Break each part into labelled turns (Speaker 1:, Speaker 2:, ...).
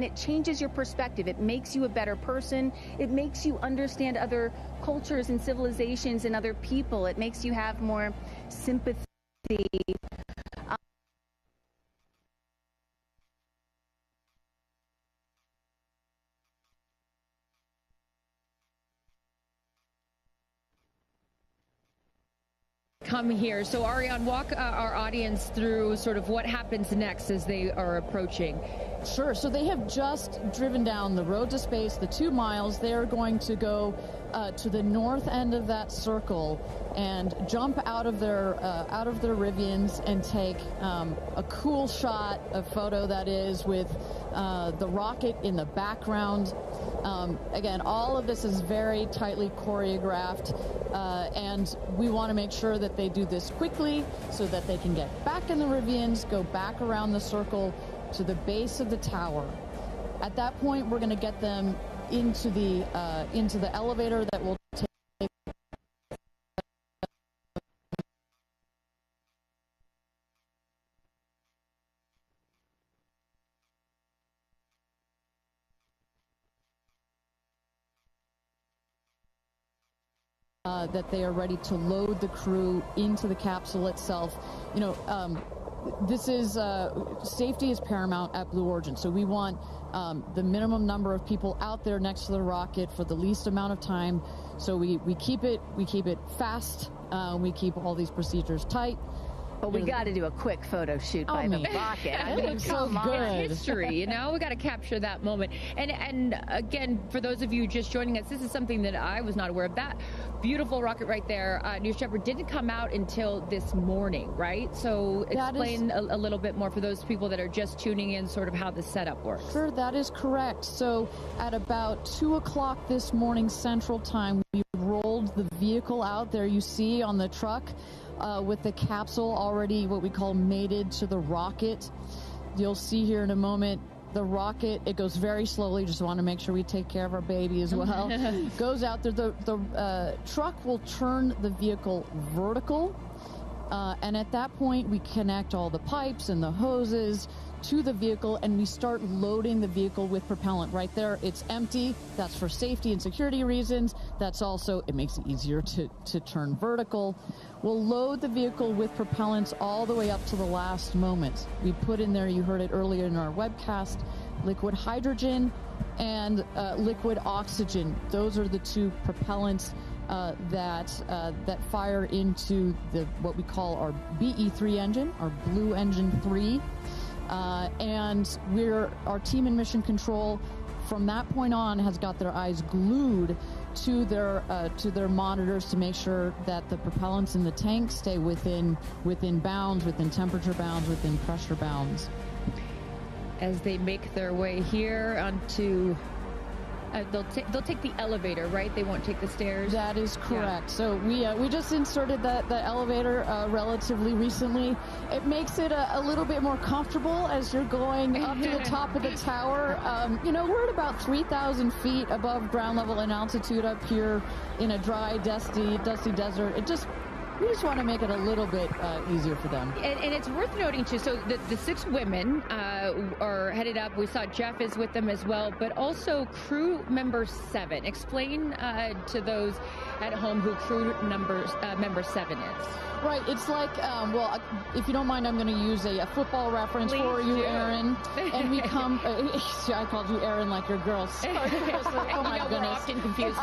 Speaker 1: and it changes your perspective. It makes you a better person. It makes you understand other cultures and civilizations and other people. It makes you have more sympathy.
Speaker 2: Come here. So Ariane, walk our audience through sort of what happens next as they are approaching.
Speaker 3: Sure. So they have just driven down the road to space, the 2 miles. They are going to go to the north end of that circle and jump out of their Rivians and take a cool shot, a photo that is, with the rocket in the background. Again, all of this is very tightly choreographed, and we want to make sure that they do this quickly so that they can get back in the Rivians, go back around the circle to the base of the tower. At that point, we're going to get them into the elevator that will take that they are ready to load the crew into the capsule itself. You know, this is safety is paramount at Blue Origin, so we want the minimum number of people out there next to the rocket for the least amount of time. So we keep it fast. We keep all these procedures tight.
Speaker 1: But we got to do a quick photo shoot by the rocket. I mean,
Speaker 3: so good.
Speaker 2: It's history, you know? We got to capture that moment. And again, for those of you just joining us, this is something that I was not aware of. That beautiful rocket right there, News Shepherd, didn't come out until this morning, right? So explain a little bit more for those people that are just tuning in, sort of how the setup works.
Speaker 3: Sure, that is correct. So at about 2 o'clock this morning Central Time, we rolled the vehicle out. There you see on the truck. With the capsule already what we call mated to the rocket. You'll see here in a moment the rocket, it goes very slowly, just want to make sure we take care of our baby as well. Goes out there, the truck will turn the vehicle vertical, and at that point we connect all the pipes and the hoses to the vehicle, and we start loading the vehicle with propellant. Right there, it's empty. That's for safety and security reasons. That's also, it makes it easier to turn vertical. We'll load the vehicle with propellants all the way up to the last moment. We put in there, you heard it earlier in our webcast, liquid hydrogen and liquid oxygen. Those are the two propellants that fire into what we call our BE3 engine, our Blue Engine 3. And our team in Mission Control from that point on has got their eyes glued to their monitors to make sure that the propellants in the tank stay within bounds, within temperature bounds, within pressure bounds.
Speaker 2: As they make their way here onto, they'll take the elevator, right? They won't take the stairs.
Speaker 3: That is correct. Yeah. So we just inserted the elevator relatively recently. It makes it a little bit more comfortable as you're going up to the top of the tower. You know, we're at about 3,000 feet above ground level in altitude up here in a dry, dusty desert. We just want to make it a little bit easier for them.
Speaker 2: And it's worth noting, too, so the 6 women are headed up. We saw Jeff is with them as well, but also crew member 7. Explain to those at home who crew member 7 is.
Speaker 3: Right. It's like, well, if you don't mind, I'm going to use a football reference for you, Aaron. And we come, I called you Aaron like your girl. Sorry, oh, my goodness.
Speaker 2: We're often confused.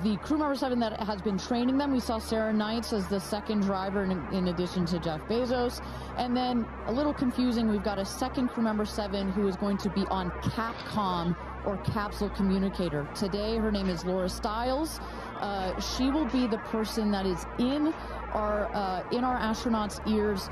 Speaker 3: The crew member 7 that has been training them, we saw Sarah Knights as the second driver in addition to Jeff Bezos. And then, a little confusing, we've got a second crew member 7 who is going to be on Capcom, or capsule communicator. Today, her name is Laura Stiles. She will be the person that is in our astronauts' ears,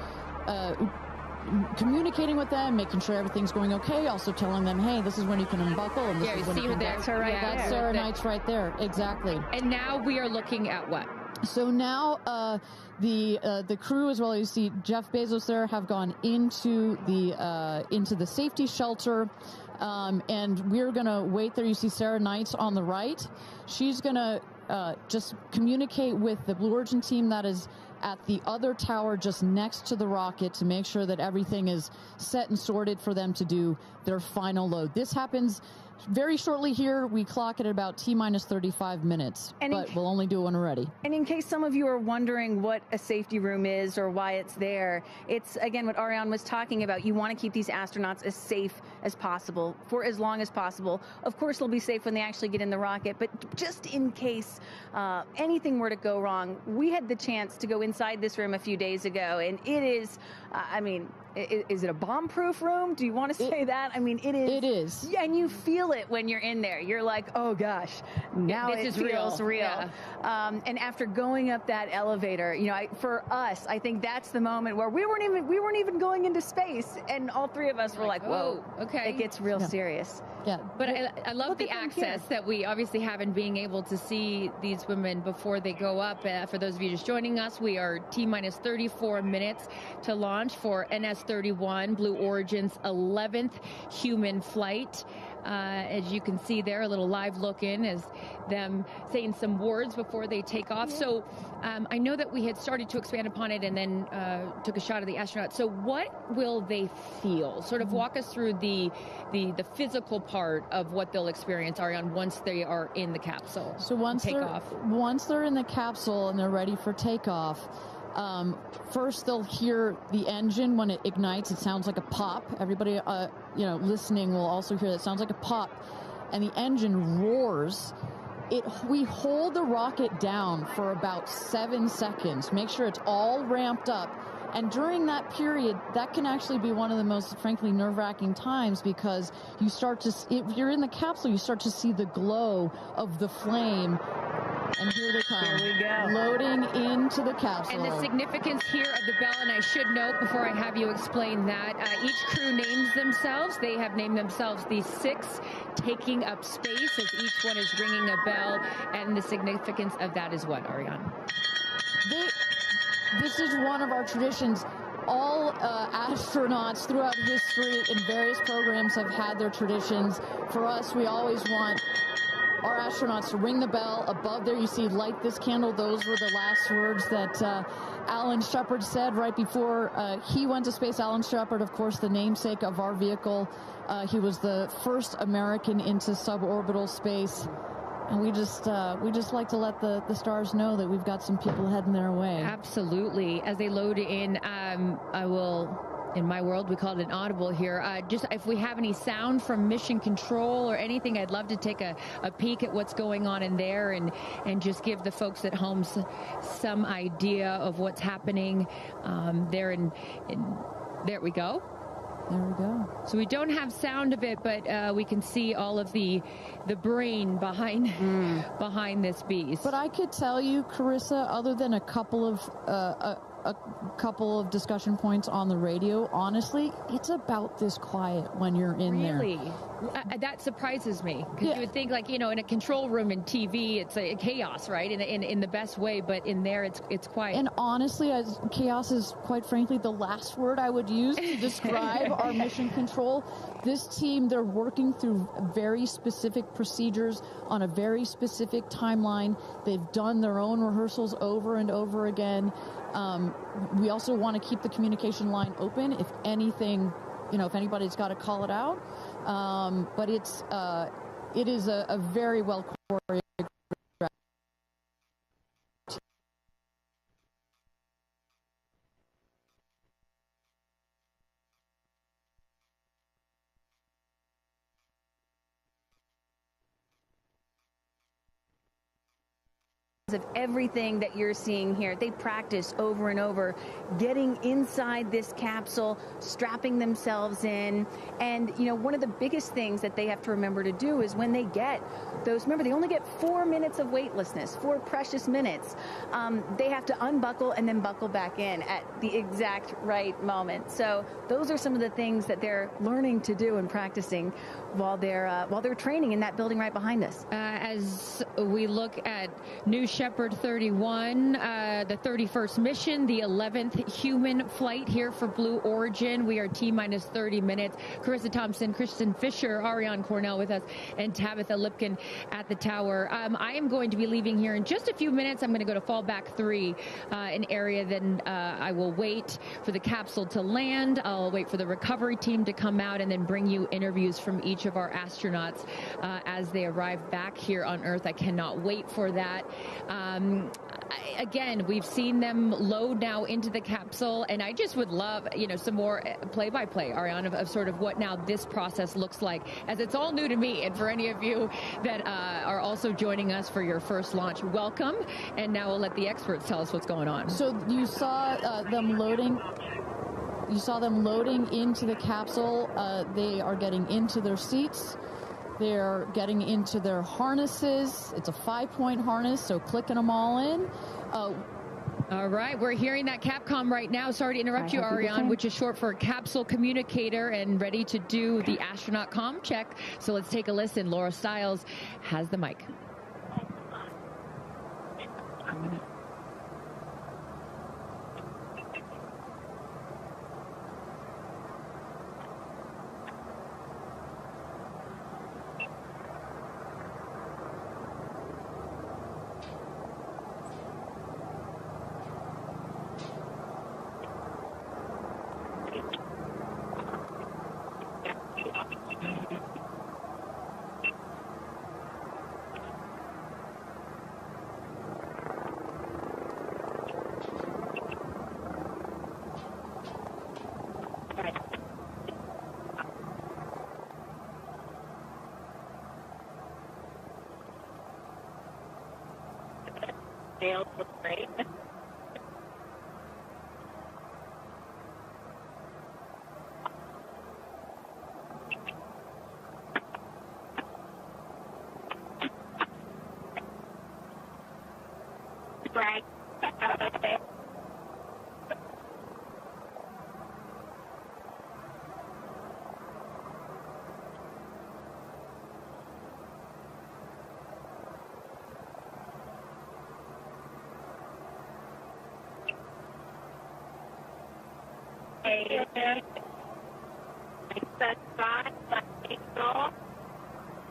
Speaker 3: communicating with them, making sure everything's going okay, also telling them, hey, this is when you can unbuckle, and this is when you can...
Speaker 1: That's her right there.
Speaker 3: That's Sarah Knights right there, exactly.
Speaker 2: And now we are looking at what?
Speaker 3: So now the crew, as well as you see Jeff Bezos there, have gone into the safety shelter, and we're going to wait there. You see Sarah Knight on the right. She's going to just communicate with the Blue Origin team that is at the other tower just next to the rocket to make sure that everything is set and sorted for them to do their final load. This happens very shortly here. We clock it at about T-minus 35 minutes, but we'll only do it when we're ready.
Speaker 1: And in case some of you are wondering what a safety room is or why it's there, it's, again, what Ariane was talking about. You want to keep these astronauts as safe as possible for as long as possible. Of course, they'll be safe when they actually get in the rocket, but just in case anything were to go wrong, we had the chance to go inside this room a few days ago, and it is, I mean, is it a bomb-proof room? Do you want to say that? I mean, it is.
Speaker 3: It is.
Speaker 1: And you feel it when you're in there. You're like, oh gosh, now
Speaker 2: this
Speaker 1: it
Speaker 2: is
Speaker 1: feels real.
Speaker 2: Yeah.
Speaker 1: And after going up that elevator, you know, for us, I think that's the moment where we weren't even going into space, and all three of us were like, whoa,
Speaker 2: okay,
Speaker 1: it gets real serious.
Speaker 3: Yeah,
Speaker 2: but I love the access that we obviously have in being able to see these women before they go up. For those of you just joining us, we are T-minus 34 minutes to launch for NS-31, Blue Origin's 11th human flight. As you can see there, a little live look in as them saying some words before they take off. So I know that we had started to expand upon it and then took a shot of the astronauts. So what will they feel? Sort of walk us through the physical part of what they'll experience, Ariane, once they are in the capsule.
Speaker 3: So once they're in the capsule and they're ready for takeoff, first they'll hear the engine when it ignites. It sounds like a pop. Everybody, listening will also hear that. It sounds like a pop, and the engine roars. We hold the rocket down for about 7 seconds. Make sure it's all ramped up. And during that period, that can actually be one of the most, frankly, nerve-wracking times, because you start to, if you're in the capsule, you start to see the glow of the flame. And here they come.
Speaker 1: Here we go.
Speaker 3: Loading into the capsule.
Speaker 2: And the significance here of the bell, and I should note before I have you explain that, each crew names themselves. They have named themselves the 6 taking up space, as each one is ringing a bell. And the significance of that is what, Ariane?
Speaker 3: This is one of our traditions. All astronauts throughout history in various programs have had their traditions. For us, we always want our astronauts to ring the bell. Above there, you see, light this candle. Those were the last words that Alan Shepard said right before he went to space. Alan Shepard, of course, the namesake of our vehicle. He was the first American into suborbital space. And we just like to let the stars know that we've got some people heading their way.
Speaker 2: Absolutely. As they load in, I will, in my world, we call it an audible here. Just if we have any sound from mission control or anything, I'd love to take a peek at what's going on in there and just give the folks at home some idea of what's happening there. And there we go.
Speaker 3: There we go.
Speaker 2: So we don't have sound of it, but we can see all of the brain behind this beast.
Speaker 3: But I could tell you, Carissa, other than a couple of discussion points on the radio, honestly, it's about this quiet when you're in there.
Speaker 2: Really? That surprises me, because you would think, like, in a control room in TV, it's a chaos, right? In the best way, but in there, it's quiet.
Speaker 3: And honestly, chaos is, quite frankly, the last word I would use to describe our mission control. This team, they're working through very specific procedures on a very specific timeline. They've done their own rehearsals over and over again. We also want to keep the communication line open if anything, if anybody's got to call it out. But it is a very well choreographed.
Speaker 1: Of everything that you're seeing here, they practice over and over, getting inside this capsule, strapping themselves in. And one of the biggest things that they have to remember to do is when they get those, remember, they only get 4 minutes of weightlessness, 4 precious minutes. They have to unbuckle and then buckle back in at the exact right moment. So those are some of the things that they're learning to do and practicing while they're training in that building right behind us.
Speaker 2: As we look at news Shepard 31, the 31st mission, the 11th human flight here for Blue Origin. We are T-minus 30 minutes. Carissa Thompson, Kristen Fisher, Ariane Cornell with us, and Tabitha Lipkin at the tower. I am going to be leaving here in just a few minutes. I'm going to go to fallback 3, an area. Then I will wait for the capsule to land. I'll wait for the recovery team to come out and then bring you interviews from each of our astronauts as they arrive back here on Earth. I cannot wait for that. Again, we've seen them load now into the capsule, and I just would love, some more play-by-play, Ariane, of sort of what now this process looks like, as it's all new to me. And for any of you that are also joining us for your first launch, welcome. And now we'll let the experts tell us what's going on.
Speaker 3: So you saw them loading. You saw them loading into the capsule. They are getting into their seats. They're getting into their harnesses. It's a 5-point harness, so clicking them all in.
Speaker 2: All right, we're hearing that Capcom right now. Sorry to interrupt you, Ariane, which is short for capsule communicator, and ready to do the astronaut comm check. So let's take a listen. Laura Stiles has the mic.
Speaker 4: Sales look great. Right.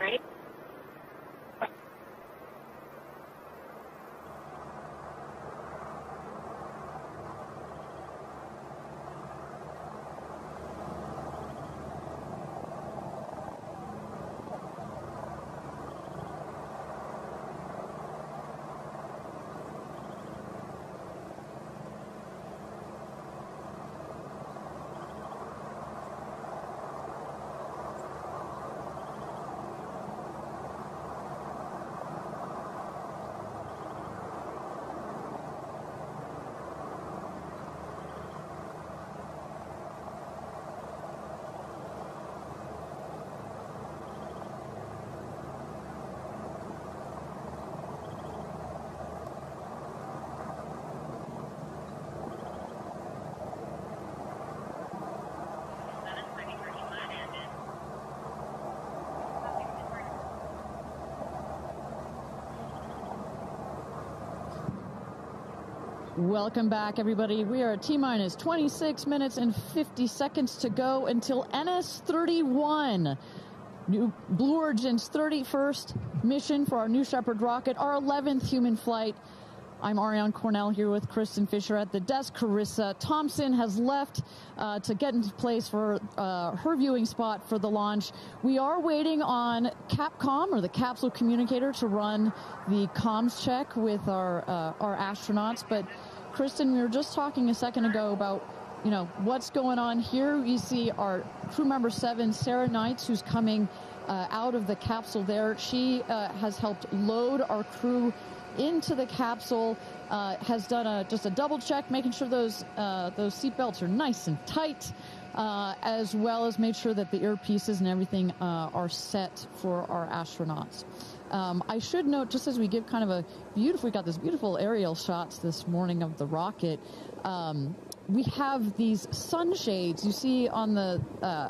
Speaker 4: Right.
Speaker 3: Welcome back, everybody. We are at T-minus 26 minutes and 50 seconds to go until NS-31, New Blue Origin's 31st mission for our New Shepard rocket, our 11th human flight. I'm Ariane Cornell here with Kristen Fisher at the desk. Carissa Thompson has left to get into place for her viewing spot for the launch. We are waiting on Capcom, or the capsule communicator, to run the comms check with our astronauts. But Kristen, we were just talking a second ago about, what's going on here. You see our crew member 7, Sarah Knights, who's coming out of the capsule there. She has helped load our crew into the capsule, has done just a double check, making sure those seatbelts are nice and tight, as well as made sure that the earpieces and everything are set for our astronauts. I should note, just as we give kind of we got this beautiful aerial shots this morning of the rocket. we have these sunshades. You see on the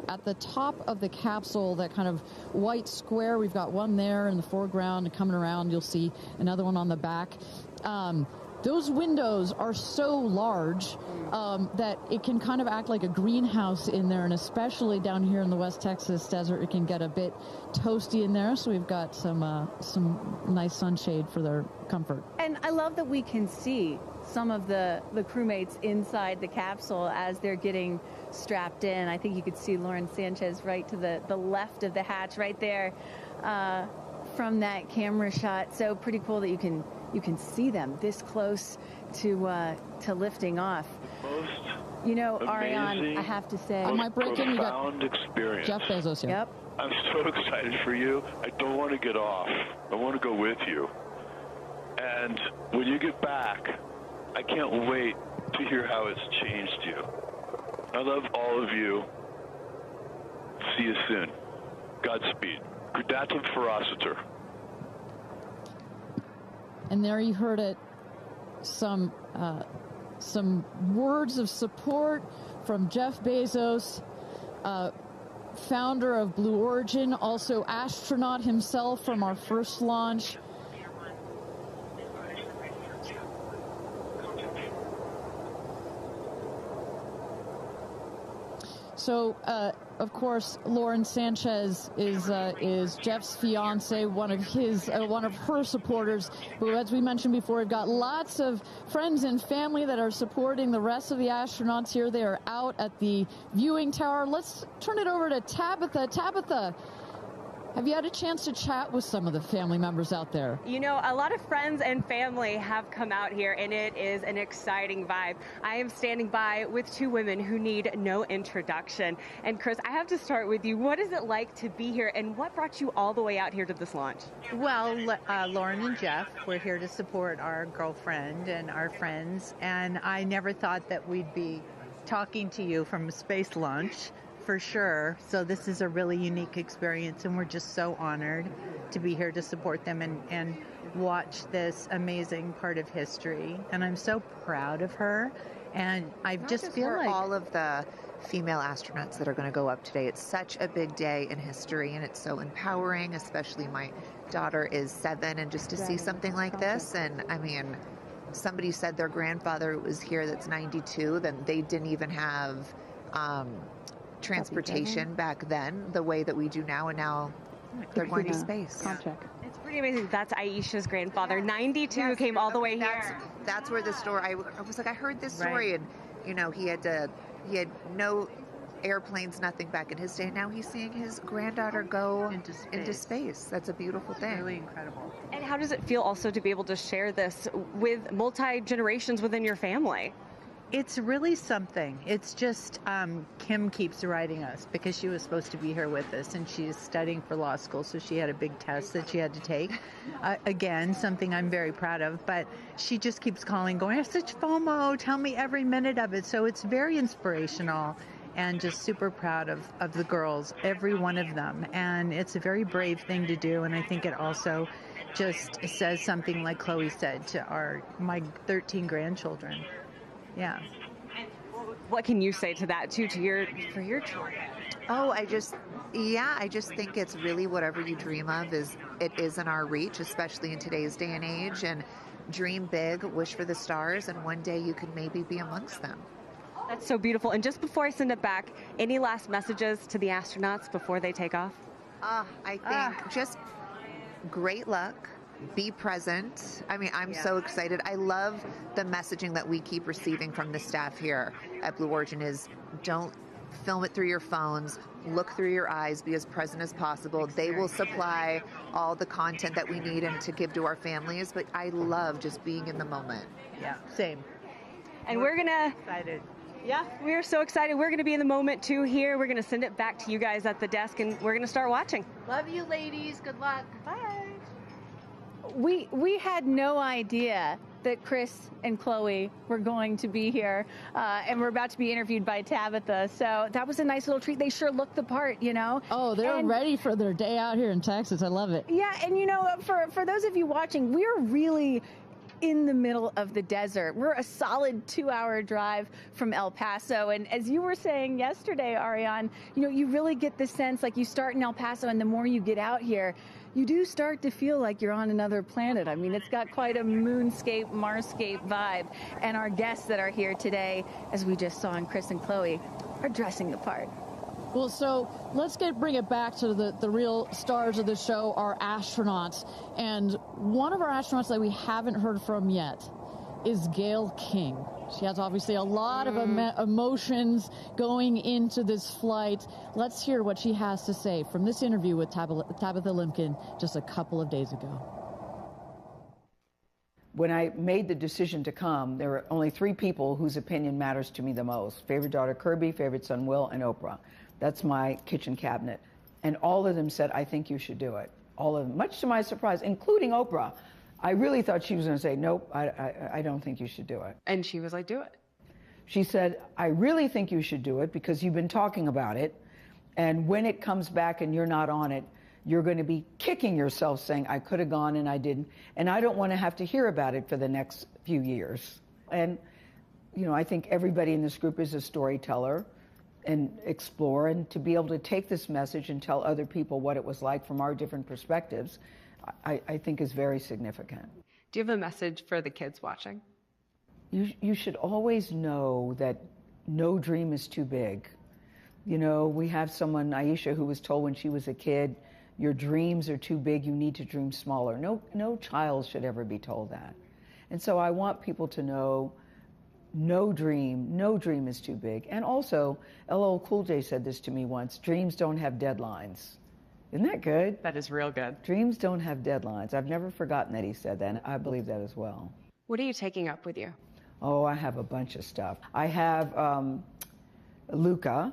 Speaker 3: at the top of the capsule, that kind of white square. We've got one there in the foreground, and coming around, you'll see another one on the back. Those windows are so large that it can kind of act like a greenhouse in there, and especially down here in the West Texas desert, it can get a bit toasty in there. So we've got some nice sunshade for their comfort.
Speaker 1: And I love that we can see some of the crewmates inside the capsule as they're getting strapped in. I think you could see Lauren Sánchez right to the left of the hatch right there from that camera shot. So pretty cool that you can see them this close to lifting off.
Speaker 5: Most
Speaker 1: you know, Ariane, I have to say,
Speaker 3: I might break in. You got
Speaker 5: profound experience.
Speaker 3: Jeff Bezos here.
Speaker 1: Yep.
Speaker 5: I'm so excited for you. I don't want to get off. I want to go with you. And when you get back, I can't wait to hear how it's changed you. I love all of you. See you soon. Godspeed. Grudatum ferociter.
Speaker 3: And there you heard it. Some words of support from Jeff Bezos, founder of Blue Origin, also astronaut himself from our first launch. So, of course, Lauren Sánchez is Jeff's fiance, one of her supporters. But as we mentioned before, we've got lots of friends and family that are supporting the rest of the astronauts here. They are out at the viewing tower. Let's turn it over to Tabitha. Tabitha, have you had a chance to chat with some of the family members out there?
Speaker 6: You know, a lot of friends and family have come out here, and it is an exciting vibe. I am standing by with two women who need no introduction. And Chris, I have to start with you. What is it like to be here, and what brought you all the way out here to this launch?
Speaker 7: Well, Lauren and Jeff, we're here to support our girlfriend and our friends, and I never thought that we'd be talking to you from a space launch. For sure. So this is a really unique experience, and we're just so honored to be here to support them and watch this amazing part of history. And I'm so proud of her. And I just feel like
Speaker 8: all of the female astronauts that are going to go up today. It's such a big day in history, and it's so empowering, especially my daughter is 7, and just to see something like this. And I mean, somebody said their grandfather was here that's 92, then they didn't even have transportation back then the way that we do now, and now they're going to space.
Speaker 6: It's pretty amazing. That's Aisha's grandfather. 92 came all the way here.
Speaker 8: That's where the story, I was like, I heard this story, and you know, he had no airplanes, nothing back in his day. Now he's seeing his granddaughter go into space. That's a beautiful thing.
Speaker 7: Really incredible.
Speaker 6: And how does it feel also to be able to share this with multi-generations within your family?
Speaker 7: It's really something. It's just Kim keeps writing us because she was supposed to be here with us, and she's studying for law school, so she had a big test that she had to take. Again, something I'm very proud of, but she just keeps calling, going, I have such FOMO, tell me every minute of it. So it's very inspirational, and just super proud of the girls, every one of them. And it's a very brave thing to do, and I think it also just says something, like Chloe said, to my 13 grandchildren. Yeah.
Speaker 6: And what can you say to that too, for your children?
Speaker 8: Oh, I just think it's really whatever you dream of is in our reach, especially in today's day and age. And dream big, wish for the stars, and one day you could maybe be amongst them.
Speaker 6: That's so beautiful. And just before I send it back, any last messages to the astronauts before they take off?
Speaker 8: I think just great luck. Be present. I mean, I'm so excited. I love the messaging that we keep receiving from the staff here at Blue Origin is don't film it through your phones, look through your eyes, be as present as possible. They will supply all the content that we need and to give to our families, but I love just being in the moment.
Speaker 7: Yeah, same.
Speaker 6: And we're gonna
Speaker 7: excited.
Speaker 6: Yeah, we're so excited. We're going to be in the moment too here. We're going to send it back to you guys at the desk, and we're going to start watching.
Speaker 7: Love you, ladies. Good luck.
Speaker 6: Bye.
Speaker 1: We had no idea that Chris and Chloe were going to be here, and we're about to be interviewed by Tabitha. So that was a nice little treat. They sure look the part, you know.
Speaker 3: Oh, they're ready for their day out here in Texas. I love it.
Speaker 1: Yeah, and you know, for those of you watching, we're really in the middle of the desert. We're a solid 2-hour drive from El Paso. And as you were saying yesterday, Ariane, you really get the sense like you start in El Paso and the more you get out here, you do start to feel like you're on another planet. I mean, it's got quite a moonscape, Marscape vibe. And our guests that are here today, as we just saw in Chris and Chloe, are dressing the part.
Speaker 3: Well, so let's bring it back to the real stars of the show, our astronauts. And one of our astronauts that we haven't heard from yet is Gayle King. She has obviously a lot of emotions going into this flight. Let's hear what she has to say from this interview with Tabitha Limkin just a couple of days ago.
Speaker 9: When I made the decision to come, there were only 3 people whose opinion matters to me the most. Favorite daughter Kirby, favorite son Will, and Oprah. That's my kitchen cabinet. And all of them said, I think you should do it. All of them, much to my surprise, including Oprah. I really thought she was going to say, nope, I don't think you should do it.
Speaker 6: And she was like, do it.
Speaker 9: She said, I really think you should do it because you've been talking about it. And when it comes back and you're not on it, you're going to be kicking yourself saying, I could have gone and I didn't. And I don't want to have to hear about it for the next few years. And, I think everybody in this group is a storyteller and explore. And to be able to take this message and tell other people what it was like from our different perspectives, I think is very significant.
Speaker 6: Do you have a message for the kids watching?
Speaker 9: You should always know that no dream is too big. We have someone, Aisha, who was told when she was a kid, your dreams are too big, you need to dream smaller. No child should ever be told that. And so I want people to know no dream is too big. And also, LL Cool J said this to me once, dreams don't have deadlines. Isn't that good?
Speaker 6: That is real good.
Speaker 9: Dreams don't have deadlines. I've never forgotten that he said that, and I believe that as well.
Speaker 6: What are you taking up with you?
Speaker 9: Oh, I have a bunch of stuff. I have Luca.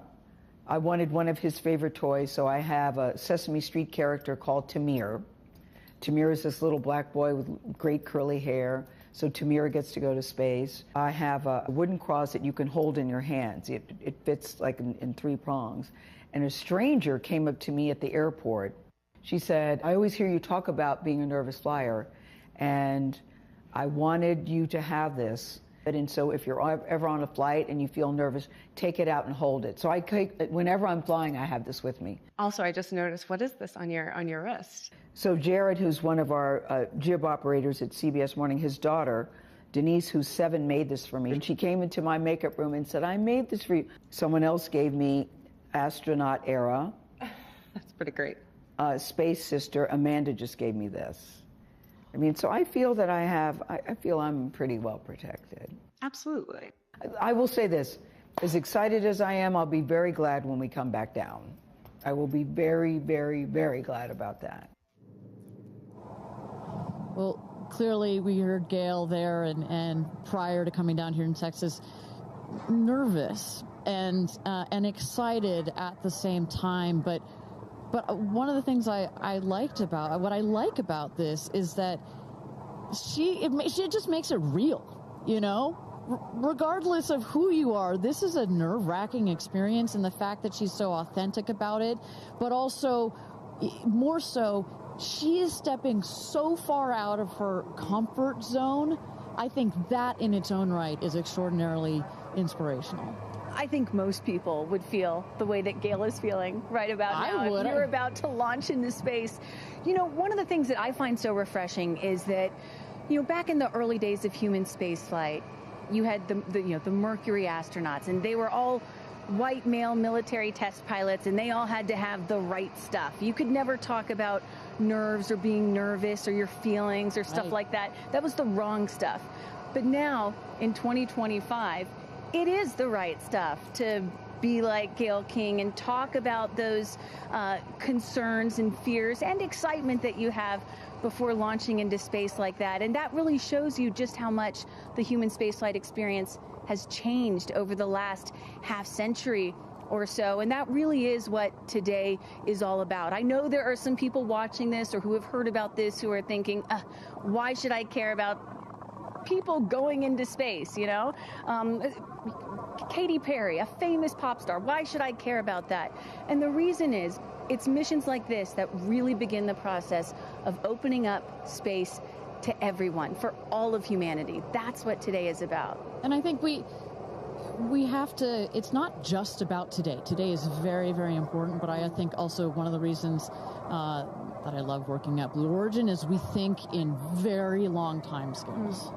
Speaker 9: I wanted one of his favorite toys, so I have a Sesame Street character called Tamir. Tamir is this little black boy with great curly hair, so Tamir gets to go to space. I have a wooden cross that you can hold in your hands. It fits like in 3 prongs. And a stranger came up to me at the airport. She said, I always hear you talk about being a nervous flyer, and I wanted you to have this. And so if you're ever on a flight and you feel nervous, take it out and hold it. So whenever I'm flying, I have this with me.
Speaker 6: Also, I just noticed, what is this on your wrist?
Speaker 9: So Jared, who's one of our jib operators at CBS Morning, his daughter, Denise, who's 7, made this for me. And she came into my makeup room and said, I made this for you. Someone else gave me Astronaut era.
Speaker 6: That's pretty great.
Speaker 9: Space Sister, Amanda just gave me this. I mean, so I feel that I feel I'm pretty well protected.
Speaker 6: Absolutely.
Speaker 9: I will say this, as excited as I am, I'll be very glad when we come back down. I will be very, very, very glad about that.
Speaker 3: Well, clearly we heard Gayle there and prior to coming down here in Texas, nervous and excited at the same time. But one of the things I like about this is that she just makes it real, regardless of who you are. This is a nerve-wracking experience, and the fact that she's so authentic about it, but also more so, she is stepping so far out of her comfort zone. I think that in its own right is extraordinarily inspirational.
Speaker 1: I think most people would feel the way that Gayle is feeling right about now. If you're about to launch into space. One of the things that I find so refreshing is that, back in the early days of human spaceflight, you had the Mercury astronauts, and they were all white male military test pilots, and they all had to have the right stuff. You could never talk about nerves or being nervous or your feelings or stuff like that. That was the wrong stuff. But now, in 2025, it is the right stuff to be like Gayle King and talk about those concerns and fears and excitement that you have before launching into space like that. And that really shows you just how much the human spaceflight experience has changed over the last half century or so. And that really is what today is all about. I know there are some people watching this or who have heard about this who are thinking, why should I care about people going into space, Katy Perry, a famous pop star. Why should I care about that? And the reason is, it's missions like this that really begin the process of opening up space to everyone, for all of humanity. That's what today is about.
Speaker 3: And I think we have to, it's not just about today. Today is very, very important, but I think also one of the reasons that I love working at Blue Origin is we think in very long time scales.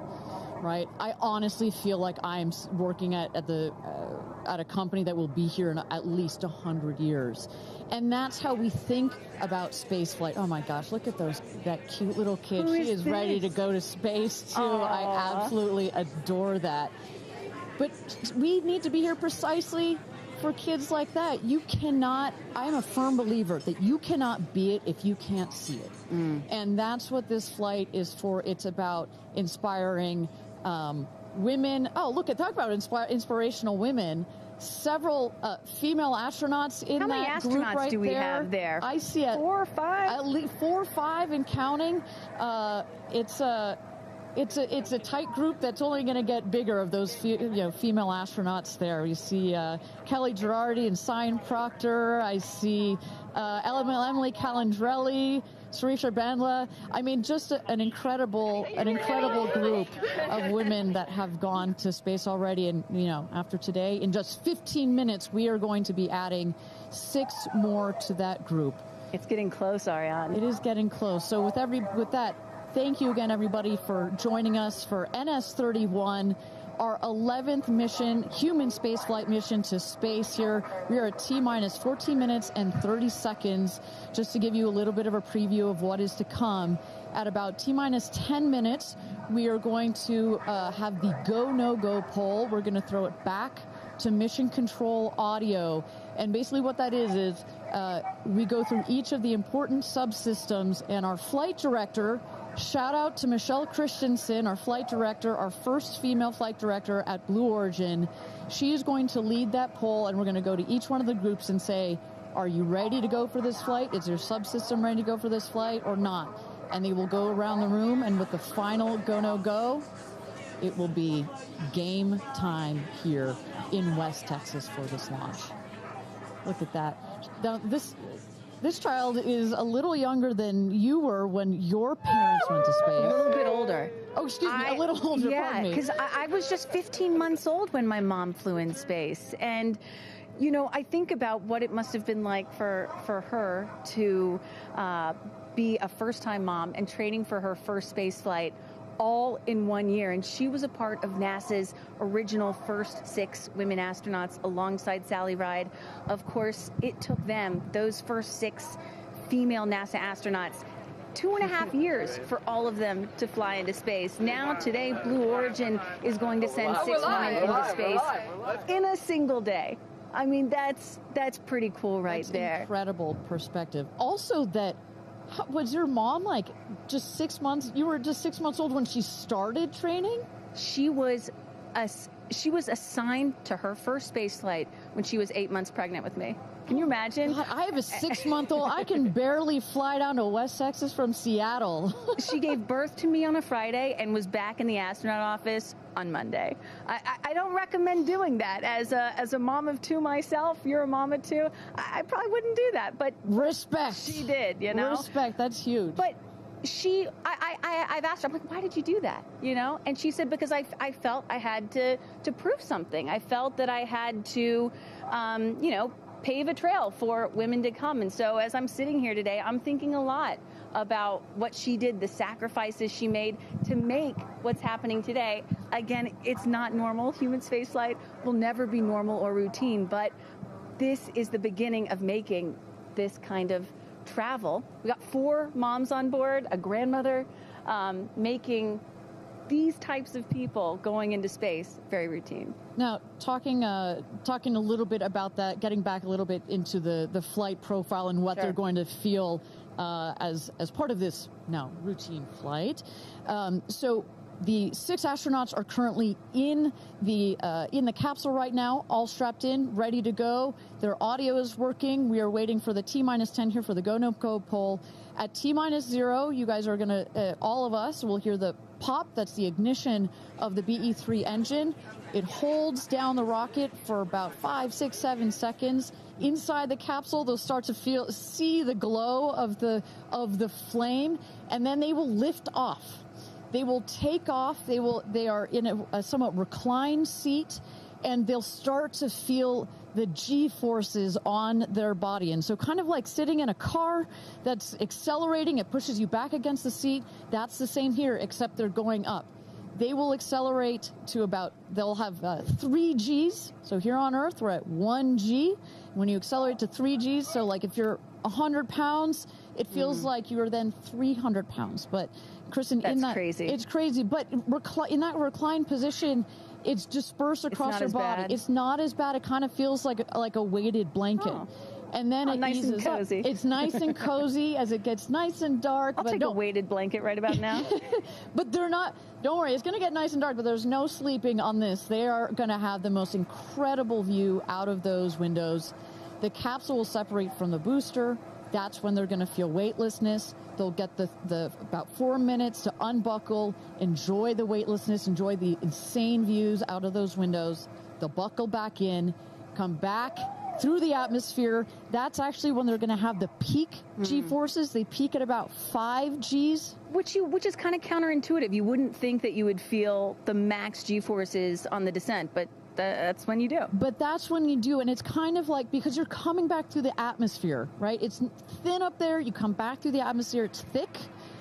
Speaker 3: Right? I honestly feel like I'm working at a company that will be here in at least 100 years. And that's how we think about spaceflight. Oh my gosh, look at that cute little kid. She is ready to go to space too. Aww. I absolutely adore that. But we need to be here precisely for kids like that. You cannot, I'm a firm believer that you cannot be it if you can't see it. And that's what this flight is for. It's about inspiring women. Oh, look, talk about inspirational women. Several female astronauts in that group right there. How many astronauts do we have there? I see
Speaker 1: 4 or 5.
Speaker 3: At least 4 or 5 and counting. It's a tight group that's only going to get bigger of those female astronauts there. You see Kelly Girardi and Cyan Proctor. I see Emily Calandrelli, Sarisha Bandla. I mean, just an incredible group of women that have gone to space already. And, after today, in just 15 minutes, we are going to be adding 6 more to that group.
Speaker 1: It's getting close, Ariane.
Speaker 3: It is getting close. So with that, thank you again, everybody, for joining us for NS-31, our 11th mission, human spaceflight mission to space here. We are at T-minus 14 minutes and 30 seconds, just to give you a little bit of a preview of what is to come. At about T-minus 10 minutes, we are going to have the go, no-go poll. We're going to throw it back to mission control audio. And basically what that is we go through each of the important subsystems, and our flight director, shout out to Michelle Christensen, our flight director, our first female flight director at Blue Origin. She is going to lead that poll, and we're going to go to each one of the groups and say, are you ready to go for this flight? Is your subsystem ready to go for this flight or not? And they will go around the room, and with the final go, no go, it will be game time here in West Texas for this launch. Look at that. Now, this child is a little younger than you were when your parents went to space.
Speaker 1: A little bit older.
Speaker 3: Oh, excuse me, a little older, pardon me.
Speaker 1: Yeah, because I was just 15 months old when my mom flew in space. And, I think about what it must have been like for her to be a first-time mom and training for her first space flight all in 1 year. And she was a part of NASA's original first 6 women astronauts alongside Sally Ride. Of course, it took them, those first 6 female NASA astronauts, 2.5 years for all of them to fly into space. Now, today, Blue Origin is going to send 6 women into space in a single day. I mean, that's pretty cool right there.
Speaker 3: Incredible perspective. Also that, was your mom just 6 months? You were just 6 months old when she started training?
Speaker 1: She was assigned to her first space flight when she was 8 months pregnant with me. Can you imagine?
Speaker 3: God, I have a 6-month-old. I can barely fly down to West Texas from Seattle.
Speaker 1: She gave birth to me on a Friday and was back in the astronaut office on Monday. I don't recommend doing that. As a mom of 2 myself, you're a mom of 2, I probably wouldn't do that. But
Speaker 3: respect.
Speaker 1: She did,
Speaker 3: Respect, that's huge.
Speaker 1: But I've asked her, I'm like, why did you do that? And she said, because I felt I had to prove something. I felt that I had to, pave a trail for women to come. And so as I'm sitting here today, I'm thinking a lot about what she did, the sacrifices she made to make what's happening today. Again, it's not normal. Human spaceflight will never be normal or routine, but this is the beginning of making this kind of travel. We got 4 moms on board, a grandmother, making these types of people going into space very routine.
Speaker 3: Now, talking a little bit about that, getting back a little bit into the flight profile and what they're going to feel as part of this now routine flight. So the 6 astronauts are currently in the capsule right now, all strapped in, ready to go. Their audio is working. We are waiting for the T-minus 10 here for the go-no-go poll. At T-minus 0, you guys are going to, all of us will hear the pop. That's the ignition of the BE-3 engine. It holds down the rocket for about 5, 6, 7 seconds. Inside the capsule, they'll start to see the glow of the flame, and then they will lift off. They will take off. They are in a somewhat reclined seat, and they'll start to feel the G-forces on their body. And so kind of like sitting in a car that's accelerating, it pushes you back against the seat. That's the same here, except they're going up. They will accelerate to they'll have 3 Gs. So here on Earth, we're at 1 G. When you accelerate to 3 Gs, so like if you're 100 pounds, it feels like you are then 300 pounds. But Kristen,
Speaker 1: crazy.
Speaker 3: It's crazy. But in that reclined position, it's dispersed across your body.
Speaker 1: Bad.
Speaker 3: It's not as bad. It kind of feels like a weighted blanket.
Speaker 1: Oh.
Speaker 3: And then it
Speaker 1: nice
Speaker 3: eases
Speaker 1: and cozy.
Speaker 3: up. It's nice and cozy as it gets nice and dark.
Speaker 1: I'll take a weighted blanket right about now.
Speaker 3: But they're not. Don't worry, it's going to get nice and dark, but there's no sleeping on this. They are going to have the most incredible view out of those windows. The capsule will separate from the booster. That's when they're going to feel weightlessness. They'll get the about 4 minutes to unbuckle, enjoy the weightlessness, enjoy the insane views out of those windows. They'll buckle back in, come back through the atmosphere. That's actually when they're going to have the peak G-forces. They peak at about 5 Gs.
Speaker 1: Which is kind of counterintuitive. You wouldn't think that you would feel the max G-forces on the descent, but that's when you do.
Speaker 3: But that's when you do, and it's kind of like, because you're coming back through the atmosphere, right? It's thin up there. You come back through the atmosphere. It's thick.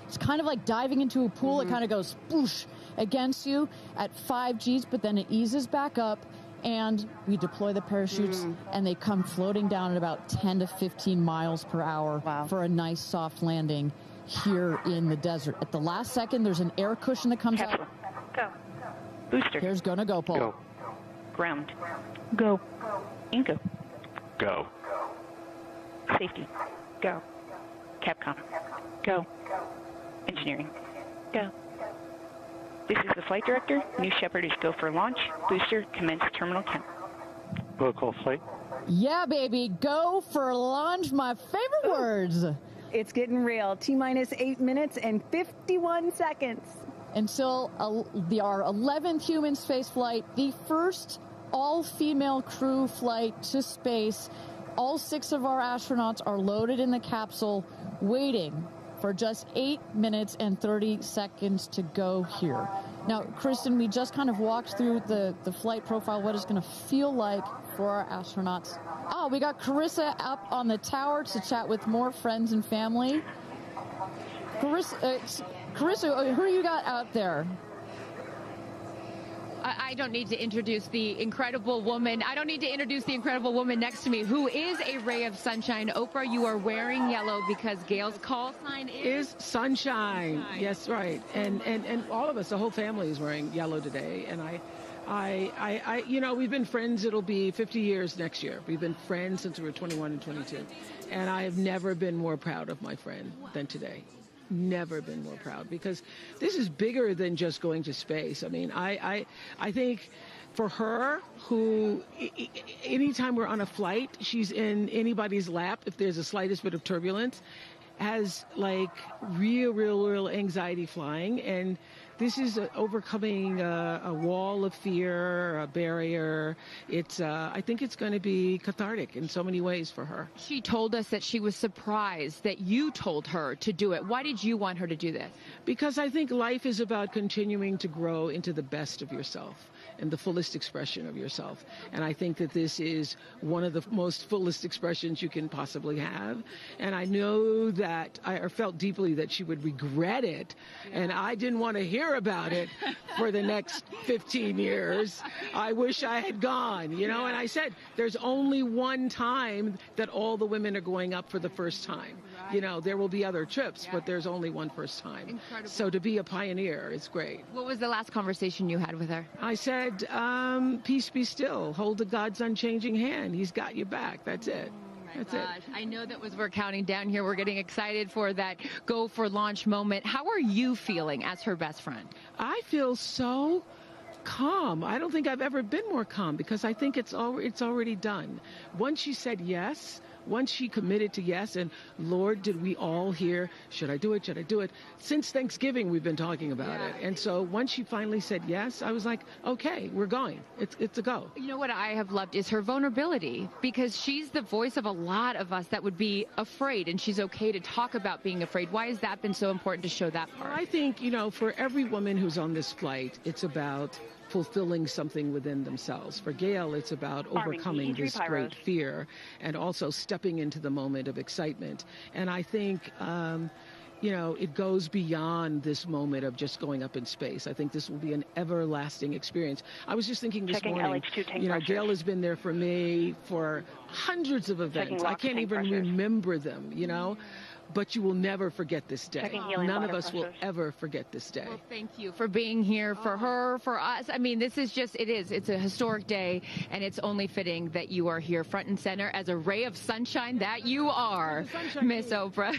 Speaker 3: It's kind of like diving into a pool. It kind of goes spoosh against you at 5 Gs, but then it eases back up. And we deploy the parachutes, and they come floating down at about 10 to 15 miles per hour for a nice soft landing here in the desert. At the last second, there's an air cushion that comes out.
Speaker 4: Go. Booster.
Speaker 3: Here's gonna go, Paul.
Speaker 4: Go. Ground. Go. Inco.
Speaker 5: Go.
Speaker 4: Safety. Go. Capcom. Go. Engineering. Go. This is the flight director. New Shepard is go for launch. Booster, commence terminal count.
Speaker 5: Protocol flight.
Speaker 3: Yeah, baby. Go for launch. My favorite words.
Speaker 1: It's getting real. T-minus 8 minutes and 51 seconds.
Speaker 3: Until our 11th human space flight, the first all-female crew flight to space. All 6 of our astronauts are loaded in the capsule, waiting for just 8 minutes and 30 seconds to go here. Now, Kristen, we just kind of walked through the flight profile, what it's going to feel like for our astronauts. Oh, we got Carissa up on the tower to chat with more friends and family. Carissa, who you got out there?
Speaker 2: I don't need to introduce the incredible woman. I don't need to introduce the incredible woman next to me, who is a ray of sunshine. Oprah, you are wearing yellow because Gayle's call sign is
Speaker 10: sunshine. Yes, right. And all of us, the whole family is wearing yellow today. And I, you know, we've been friends. It'll be 50 years next year. We've been friends since we were 21 and 22. And I have never been more proud of my friend than today. Never been more proud, because this is bigger than just going to space. I mean, I think for her, who anytime we're on a flight, she's in anybody's lap if there's the slightest bit of turbulence, has like real anxiety flying. And this is overcoming a wall of fear, a barrier. It's I think it's going to be cathartic in so many ways for her.
Speaker 2: She told us that she was surprised that you told her to do it. Why did you want her to do this?
Speaker 10: Because I think life is about continuing to grow into the best of yourself and the fullest expression of yourself. And I think that this is one of the most fullest expressions you can possibly have. And I know that I felt deeply that she would regret it. And I didn't want to hear about it for the next 15 years. I wish I had gone, you know. And I said, there's only one time that all the women are going up for the first time. You know, there will be other trips, but there's only one first time.
Speaker 2: Incredible.
Speaker 10: So to be a pioneer is great.
Speaker 2: What was the last conversation you had with her?
Speaker 10: I said, peace be still. Hold the God's unchanging hand. He's got your back. That's it. That's it.
Speaker 2: I know that as we're counting down here, we're getting excited for that go for launch moment. How are you feeling as her best friend?
Speaker 10: I feel so calm. I don't think I've ever been more calm, because I think it's already done. Once she said yes, once she committed to yes, and Lord, did we all hear, should I do it? Should I do it? Since Thanksgiving, we've been talking about it. And so once she finally said yes, I was like, okay, we're going. It's a go.
Speaker 2: You know what I have loved is her vulnerability, because she's the voice of a lot of us that would be afraid, and she's okay to talk about being afraid. Why has that been so important to show that part?
Speaker 10: I think, you know, for every woman who's on this flight, it's about fulfilling something within themselves. For Gayle, it's about overcoming this great fear and also stepping into the moment of excitement. And I think, you know, it goes beyond this moment of just going up in space. I think this will be an everlasting experience. I was just thinking this morning, you know, Gayle has been there for me for hundreds of events. I can't even remember them, you know. But you will never forget this day. None of us will ever forget this day.
Speaker 2: Well, thank you for being here, for her, for us. I mean, this is just, it's a historic day, and it's only fitting that you are here front and center as a ray of sunshine that you are, Miss Oprah.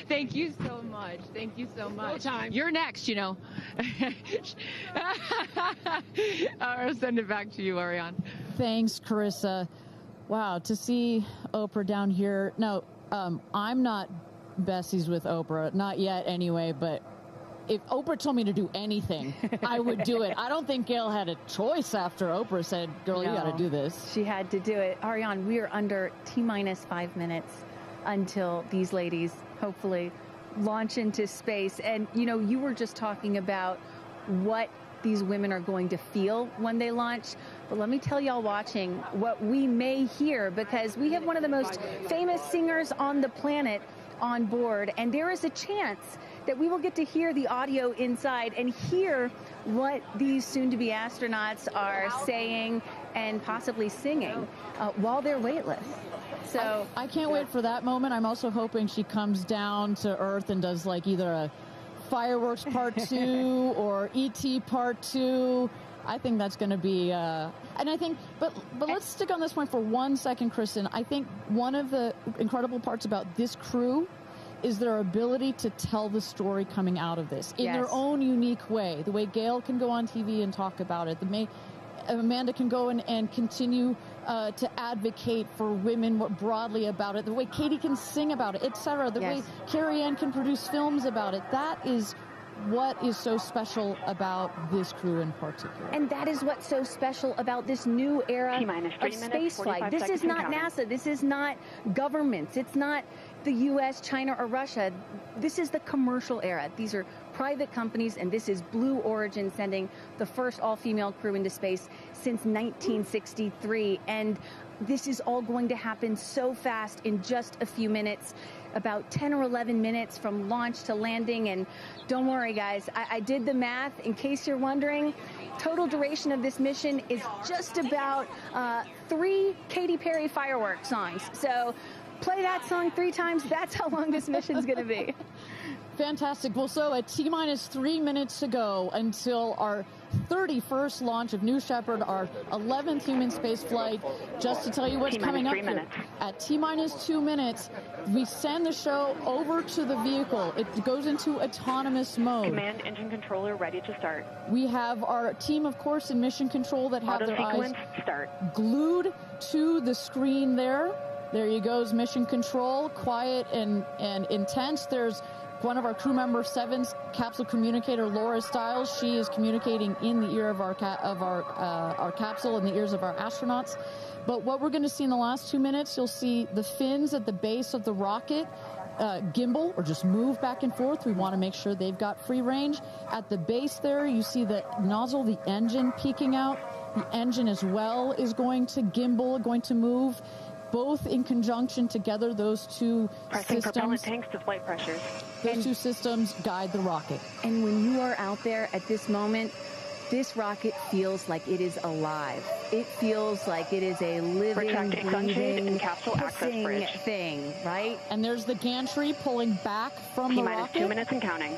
Speaker 2: Thank you so much. Thank you so much. You're next, you know. I'll send it back to you, Ariane.
Speaker 3: Thanks, Carissa. Wow, to see Oprah down here. No, I'm not besties with Oprah, not yet anyway, but if Oprah told me to do anything, I would do it. I don't think Gayle had a choice after Oprah said, girl, you got to do this.
Speaker 1: She had to do it. Ariane, we are under T-minus 5 minutes until these ladies hopefully launch into space. And, you know, you were just talking about what these women are going to feel when they launch. But let me tell y'all watching what we may hear, because we have one of the most famous singers on the planet on board, and there is a chance that we will get to hear the audio inside and hear what these soon-to-be astronauts are saying and possibly singing while they're weightless. So
Speaker 3: I can't wait for that moment. I'm also hoping she comes down to Earth and does like either a Fireworks Part 2 or E.T. Part 2. I think that's going to be, and I think, but let's stick on this point for 1 second, Kristen. I think one of the incredible parts about this crew is their ability to tell the story coming out of this in their own unique way. The way Gayle can go on TV and talk about it. Amanda can go and continue to advocate for women more broadly about it. The way Katy can sing about it, etc. The way Kerianne can produce films about it. That is what is so special about this crew in particular.
Speaker 1: And that is what's so special about this new era of spaceflight. This is not NASA. This is not governments. It's not the U.S., China, or Russia. This is the commercial era. These are private companies, and this is Blue Origin sending the first all-female crew into space since 1963. And this is all going to happen so fast in just a few minutes, about 10 or 11 minutes from launch to landing. And don't worry, guys, I did the math. In case you're wondering, total duration of this mission is just about 3 Katy Perry fireworks songs. So play that song 3 times. That's how long this mission's going to be.
Speaker 3: Fantastic. Well, so at T-minus 3 minutes to go until our 31st launch of New Shepard, our 11th human space flight. Just to tell you what's coming up here. At T-minus 2 minutes, we send the show over to the vehicle. It goes into autonomous mode.
Speaker 4: Command engine controller ready to start.
Speaker 3: We have our team, of course, in mission control that have their eyes glued to the screen there. There you goes, mission control, quiet and intense. There's one of our crew member 7's capsule communicator, Laura Stiles. She is communicating in the ear of our capsule, in the ears of our astronauts. But what we're going to see in the last 2 minutes, you'll see the fins at the base of the rocket gimbal or just move back and forth. We want to make sure they've got free range. At the base there, you see the nozzle, the engine peeking out. The engine as well is going to gimbal, going to move. Both in conjunction together, those two
Speaker 4: Pressing
Speaker 3: systems.
Speaker 4: propellant tanks to flight pressures.
Speaker 3: Those two systems guide the rocket.
Speaker 1: And when you are out there at this moment, this rocket feels like it is alive. It feels like it is a living, breathing,
Speaker 4: capsule access bridge
Speaker 1: thing, right?
Speaker 3: And there's the gantry pulling back from the rocket.
Speaker 4: T-minus 2 minutes and counting.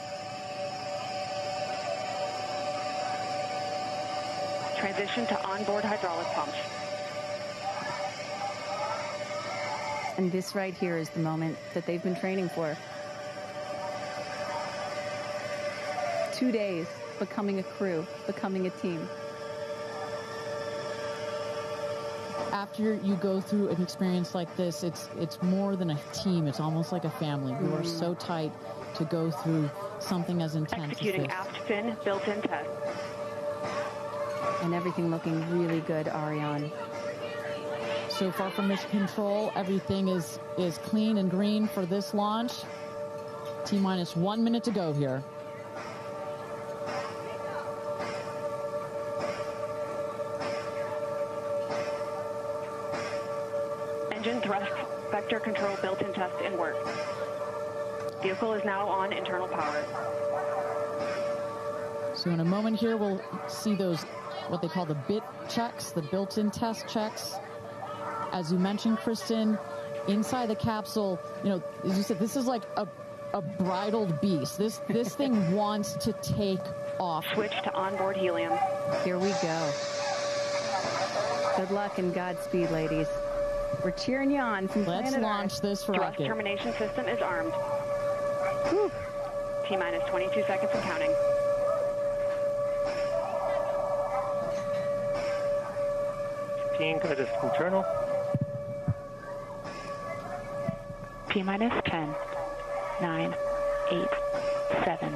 Speaker 4: Transition to onboard hydraulic pumps.
Speaker 1: And this right here is the moment that they've been training for. 2 days, becoming a crew, becoming a team.
Speaker 3: after you go through an experience like this, it's more than a team. It's almost like a family. You are so tight to go through something as intense
Speaker 4: Executing
Speaker 3: as this.
Speaker 4: aft fin built-in test.
Speaker 1: And everything looking really good, Ariane.
Speaker 3: So far from mission control, everything is clean and green for this launch. T-minus 1 minute to go here.
Speaker 4: Engine thrust vector control built-in test in work. Vehicle is now on internal power.
Speaker 3: So in a moment here, we'll see those, what they call the bit checks, the built-in test checks. As you mentioned, Kristen, inside the capsule, you know, as you said, this is like a bridled beast. This thing wants to take off.
Speaker 4: Switch to onboard helium.
Speaker 1: Here we go. Good luck and Godspeed, ladies. We're cheering you on from
Speaker 3: Let's
Speaker 1: planet
Speaker 3: launch
Speaker 1: Earth.
Speaker 3: this
Speaker 4: Thrust
Speaker 3: rocket.
Speaker 4: termination system is armed. T-minus 22 seconds and counting.
Speaker 11: Guidance internal.
Speaker 4: T-minus 10, 9, 8, 7,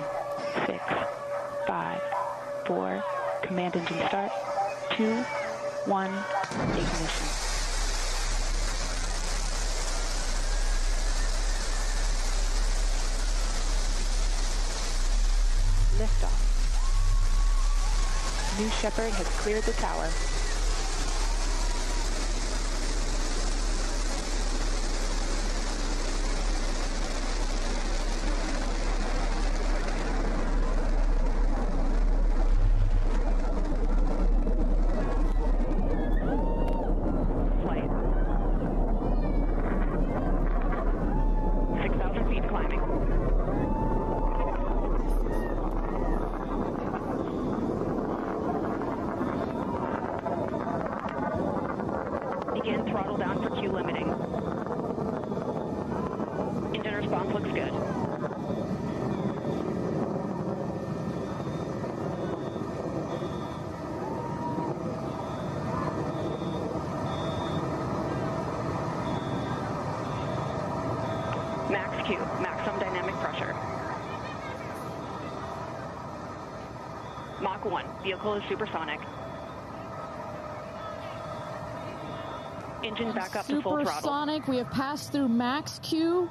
Speaker 4: 6, 5, 4, command engine start, 2, 1, ignition. Liftoff. New Shepard has cleared the tower. Flight. 6,000 feet climbing. Begin throttle down for Q limiting. Engine response looks good. Max Q, maximum dynamic pressure. Mach 1, vehicle is supersonic. Engine back up to full throttle.
Speaker 3: Supersonic, we have passed through max Q,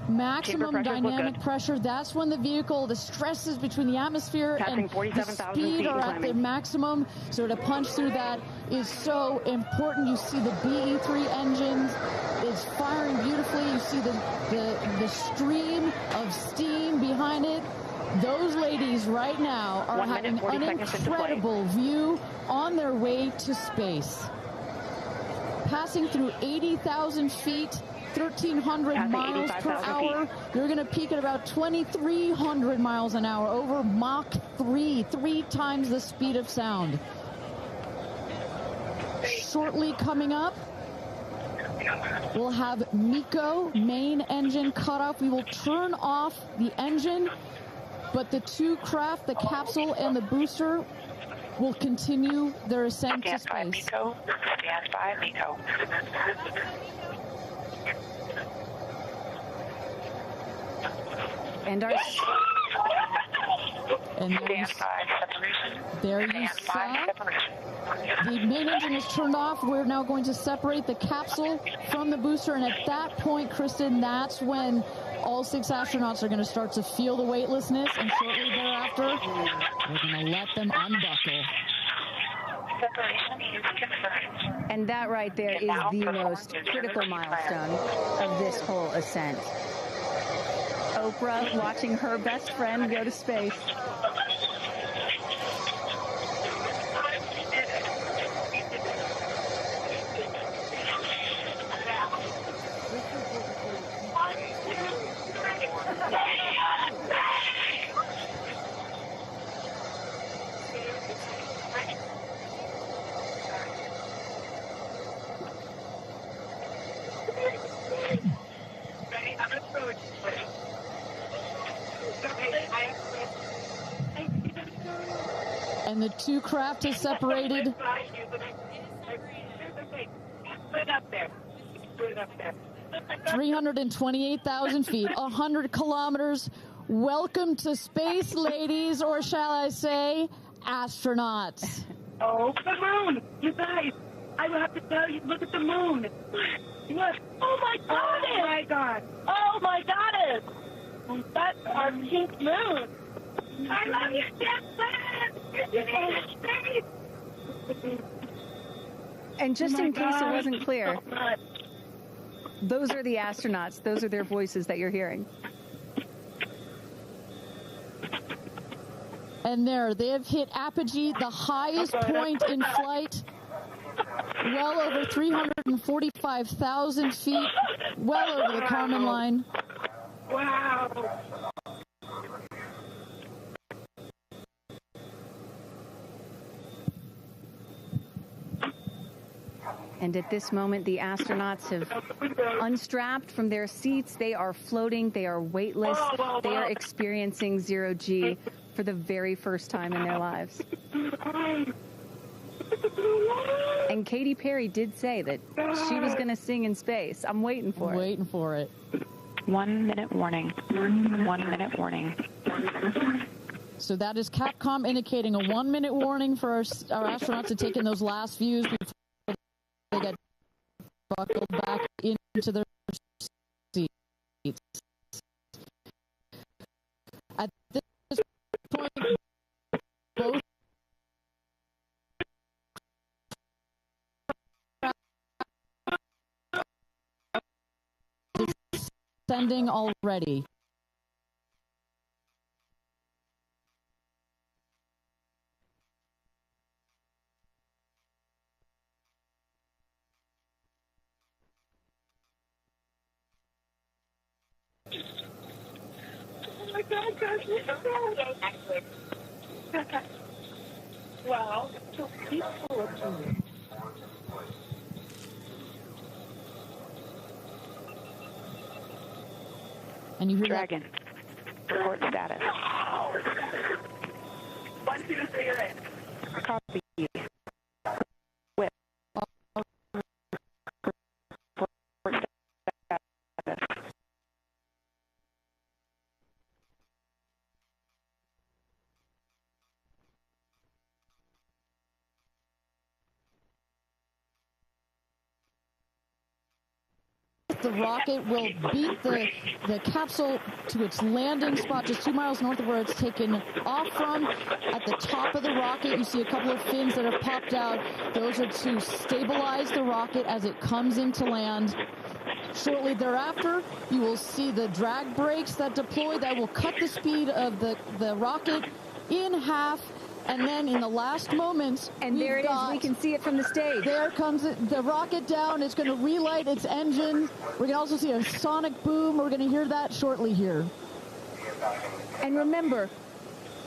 Speaker 3: maximum
Speaker 4: pressures look
Speaker 3: dynamic
Speaker 4: good.
Speaker 3: pressure. That's when the vehicle, the stresses between the atmosphere
Speaker 4: Passing
Speaker 3: and the
Speaker 4: 47,000
Speaker 3: speed
Speaker 4: feet
Speaker 3: are
Speaker 4: and
Speaker 3: at their
Speaker 4: climbing.
Speaker 3: maximum. So to punch through that is so important. You see the BE3 engines is firing beautifully. You see the stream of steam behind it. Those ladies right now are
Speaker 4: 1 minute,
Speaker 3: having
Speaker 4: 40
Speaker 3: an
Speaker 4: seconds into flight.
Speaker 3: incredible view on their way to space. Passing through 80,000 feet, 1,300
Speaker 4: Passing
Speaker 3: miles per
Speaker 4: 85,000
Speaker 3: hour. You're going to peak at about 2,300 miles an hour over Mach 3, 3 times the speed of sound. Shortly coming up, we'll have MECO, main engine cutoff. We will turn off the engine, but the two craft, the capsule and the booster, will continue their ascent to space.
Speaker 4: MECO. Stand by, MECO.
Speaker 1: And our
Speaker 3: And there you saw the main engine is turned off. We're now going to separate the capsule from the booster, and at that point, Kristen, that's when all 6 astronauts are going to start to feel the weightlessness, and shortly thereafter, we're going to let them unbuckle.
Speaker 4: Separation is confirmed.
Speaker 1: And that right there is the most critical milestone of this whole ascent. Oprah watching her best friend go to space.
Speaker 3: And the two craft is separated.
Speaker 11: it up there. Put it up there.
Speaker 3: 328,000 feet, 100 kilometers. Welcome to space, ladies, or shall I say, astronauts.
Speaker 11: Oh, the moon! You guys, I will have to tell you, look at the moon. Look. Oh, my God. Oh, my God. Oh, my goddess. That's our pink moon. I love you, Jackson.
Speaker 1: And just in case it wasn't clear, those are the astronauts. Those are their voices that you're hearing.
Speaker 3: And there, they have hit apogee, the highest point in flight, well over 345,000 feet, well over the Kármán line.
Speaker 11: Wow.
Speaker 1: And at this moment, the astronauts have unstrapped from their seats. They are floating. They are weightless. They are experiencing zero-G for the very first time in their lives. And Katy Perry did say that she was going to sing in space. I'm waiting for it.
Speaker 3: Waiting for it.
Speaker 4: 1 minute warning. 1 minute warning.
Speaker 3: So that is Capcom indicating a 1 minute warning for our astronauts to take in those last views before they get buckled back into their seats. At this point, both descending already.
Speaker 11: Oh my God, guys, wow, so peaceful up here.
Speaker 3: And you hear
Speaker 4: Dragon, report status.
Speaker 11: 1, 2, 3,
Speaker 4: Copy. Whip. Report status.
Speaker 3: the rocket will beat the capsule to its landing spot just 2 miles north of where it's taken off from. At the top of the rocket, you see a couple of fins that have popped out. Those are to stabilize the rocket as it comes into land. Shortly thereafter, you will see the drag brakes that deploy that will cut the speed of the rocket in half. And then in the last moments,
Speaker 1: and there it is. We can see it from the stage.
Speaker 3: There comes the rocket down. It's going to relight its engine. We're going to also see a sonic boom. We're going to hear that shortly here.
Speaker 1: And remember,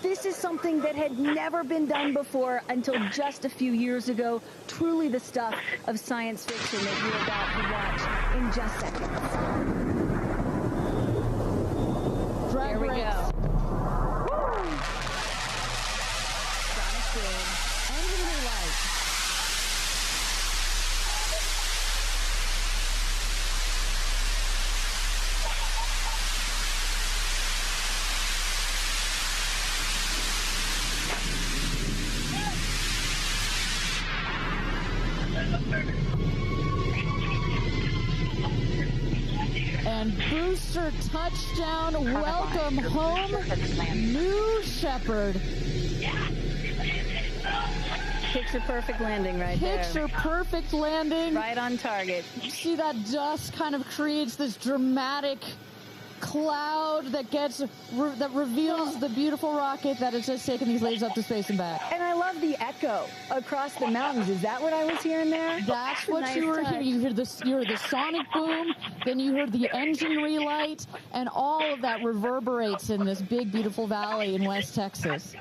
Speaker 1: this is something that had never been done before until just a few years ago. Truly the stuff of science fiction that you're about to watch in just seconds.
Speaker 3: Drag
Speaker 1: there we
Speaker 3: brakes.
Speaker 1: go.
Speaker 3: Engine relight. And booster touchdown. Welcome home, New Shepard.
Speaker 1: Picture perfect landing right there.
Speaker 3: Picture perfect landing.
Speaker 1: Right on target.
Speaker 3: See that dust kind of creates this dramatic cloud that reveals the beautiful rocket that has just taken these ladies up to space and back.
Speaker 1: And I love the echo across the mountains. Is that what I was hearing there?
Speaker 3: That's what nice you were hearing. You heard the sonic boom, then you heard the engine relight, and all of that reverberates in this big, beautiful valley in West Texas.